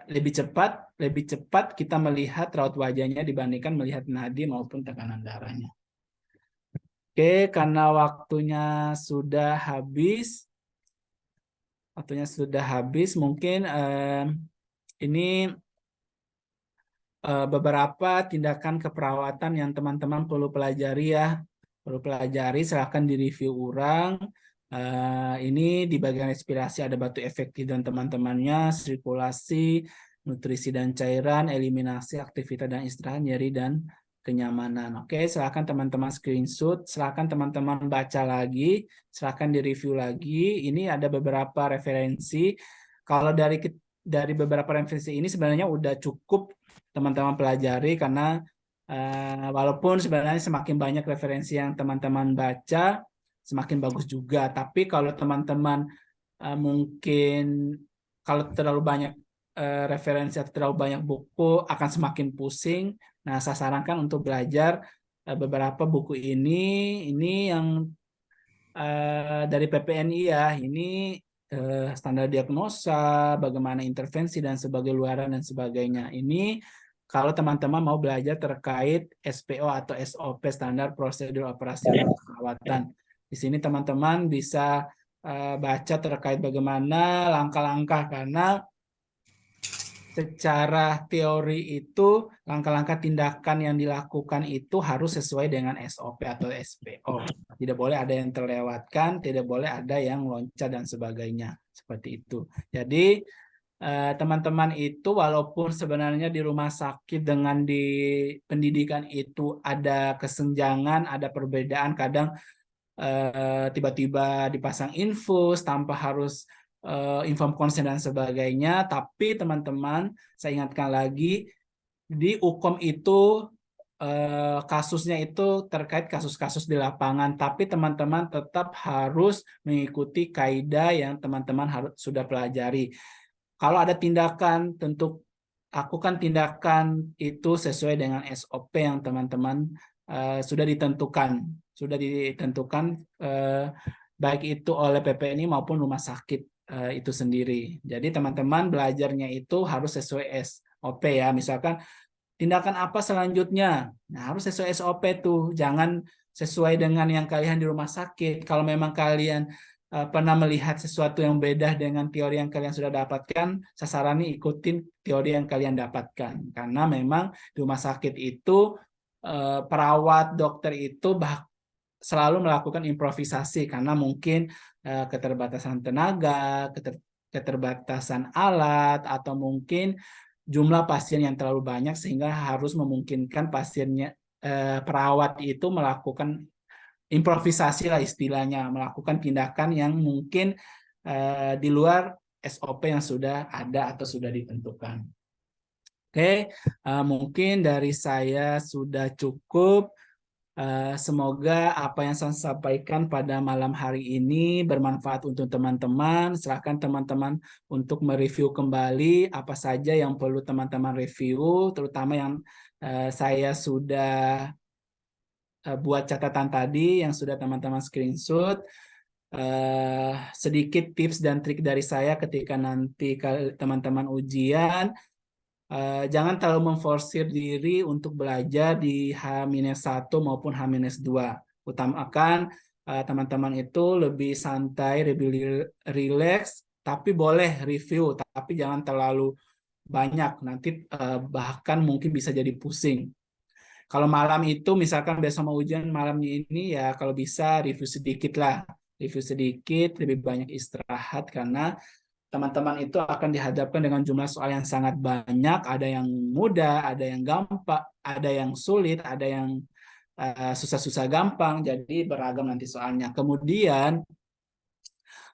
lebih cepat kita melihat raut wajahnya dibandingkan melihat nadi maupun tekanan darahnya. Oke, karena waktunya sudah habis, mungkin ini beberapa tindakan keperawatan yang teman-teman perlu pelajari ya. Silahkan direview ulang. Ini di bagian respirasi ada batu efektif dan teman-temannya, sirkulasi, nutrisi dan cairan, eliminasi, aktivitas dan istirahat, nyeri dan kenyamanan. Oke, silakan teman-teman screenshot, silakan teman-teman baca lagi, silakan direview lagi. Ini ada beberapa referensi. Kalau dari beberapa referensi ini sebenarnya udah cukup teman-teman pelajari, karena walaupun sebenarnya semakin banyak referensi yang teman-teman baca, semakin bagus juga. Tapi kalau teman-teman mungkin kalau terlalu banyak referensi atau terlalu banyak buku akan semakin pusing. Nah, saya sarankan untuk belajar beberapa buku ini yang dari PPNI ya. Ini standar diagnosa, bagaimana intervensi dan sebagai luaran dan sebagainya. Ini kalau teman-teman mau belajar terkait SPO atau SOP, standar prosedur operasi perawatan. Di sini teman-teman bisa baca terkait bagaimana langkah-langkah, karena secara teori itu langkah-langkah tindakan yang dilakukan itu harus sesuai dengan SOP atau SPO. Tidak boleh ada yang terlewatkan, tidak boleh ada yang loncat dan sebagainya. Seperti itu. Jadi teman-teman itu walaupun sebenarnya di rumah sakit dengan di pendidikan itu ada kesenjangan, ada perbedaan, kadang tiba-tiba dipasang infus tanpa harus inform konsen dan sebagainya. Tapi teman-teman, saya ingatkan lagi, di UKOM itu kasusnya itu terkait kasus-kasus di lapangan, tapi teman-teman tetap harus mengikuti kaidah yang teman-teman sudah pelajari. Kalau ada tindakan, tentu lakukan tindakan itu sesuai dengan SOP yang teman-teman sudah ditentukan baik itu oleh PPNI maupun rumah sakit itu sendiri. Jadi teman-teman belajarnya itu harus sesuai SOP ya. Misalkan tindakan apa selanjutnya, nah harus sesuai SOP tuh, jangan sesuai dengan yang kalian di rumah sakit. Kalau memang kalian pernah melihat sesuatu yang beda dengan teori yang kalian sudah dapatkan, saya sarani ikutin teori yang kalian dapatkan. Karena memang di rumah sakit itu perawat, dokter itu selalu melakukan improvisasi karena mungkin keterbatasan tenaga, keterbatasan alat, atau mungkin jumlah pasien yang terlalu banyak sehingga harus memungkinkan pasiennya perawat itu melakukan improvisasi lah istilahnya, melakukan tindakan yang mungkin di luar SOP yang sudah ada atau sudah ditentukan. Oke, mungkin dari saya sudah cukup. Semoga apa yang saya sampaikan pada malam hari ini bermanfaat untuk teman-teman. Silakan teman-teman untuk mereview kembali apa saja yang perlu teman-teman review, terutama yang saya sudah buat catatan tadi, yang sudah teman-teman screenshot. sedikit tips dan trik dari saya ketika nanti teman-teman ujian. Jangan terlalu memforsir diri untuk belajar di H-1 maupun H-2. Utamakan teman-teman itu lebih santai, lebih rileks, tapi boleh review, tapi jangan terlalu banyak. Nanti bahkan mungkin bisa jadi pusing. Kalau malam itu, misalkan besok mau ujian malamnya ini, ya kalau bisa review sedikit lah. Review sedikit, lebih banyak istirahat, karena teman-teman itu akan dihadapkan dengan jumlah soal yang sangat banyak, ada yang mudah, ada yang gampang, ada yang sulit, ada yang susah-susah gampang, jadi beragam nanti soalnya. Kemudian,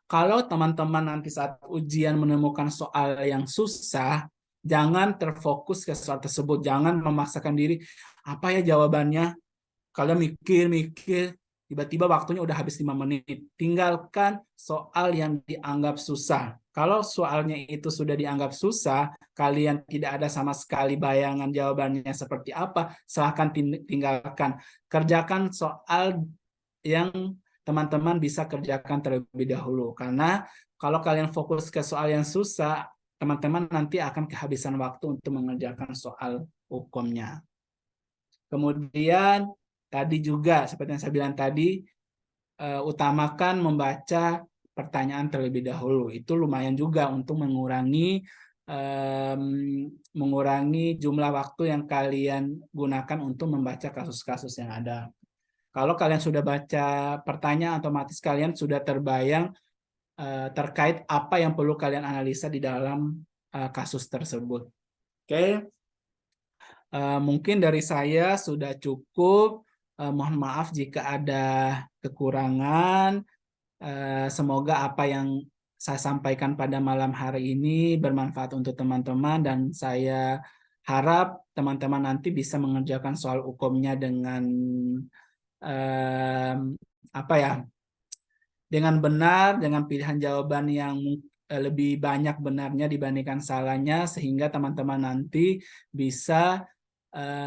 kalau teman-teman nanti saat ujian menemukan soal yang susah, jangan terfokus ke soal tersebut, jangan memaksakan diri, apa ya jawabannya, kalian mikir-mikir, tiba-tiba waktunya udah habis 5 menit. Tinggalkan soal yang dianggap susah. Kalau soalnya itu sudah dianggap susah, kalian tidak ada sama sekali bayangan jawabannya seperti apa, silahkan tinggalkan. Kerjakan soal yang teman-teman bisa kerjakan terlebih dahulu. Karena kalau kalian fokus ke soal yang susah, teman-teman nanti akan kehabisan waktu untuk mengerjakan soal hukumnya. Kemudian tadi juga seperti yang saya bilang tadi, utamakan membaca pertanyaan terlebih dahulu. Itu lumayan juga untuk mengurangi jumlah waktu yang kalian gunakan untuk membaca kasus-kasus yang ada. Kalau kalian sudah baca pertanyaan, otomatis kalian sudah terbayang terkait apa yang perlu kalian analisa di dalam kasus tersebut. Oke. Mungkin dari saya sudah cukup. Mohon maaf jika ada kekurangan. Semoga apa yang saya sampaikan pada malam hari ini bermanfaat untuk teman-teman, dan saya harap teman-teman nanti bisa mengerjakan soal hukumnya dengan dengan benar, dengan pilihan jawaban yang lebih banyak benarnya dibandingkan salahnya, sehingga teman-teman nanti bisa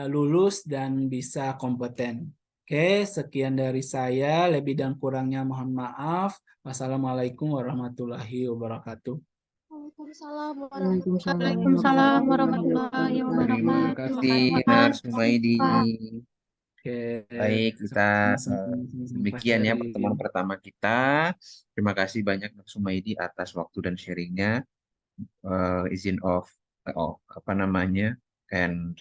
lulus dan bisa kompeten. Oke, sekian dari saya. Lebih dan kurangnya mohon maaf. Wassalamualaikum warahmatullahi wabarakatuh. Waalaikumsalam warahmatullahi Terima wabarakatuh. kasih Narsumaidi. Oke, Baik, kita demikian ya Pak Heri. pertemuan pertama kita. Terima kasih banyak Narsumaidi atas waktu dan sharingnya. Izin and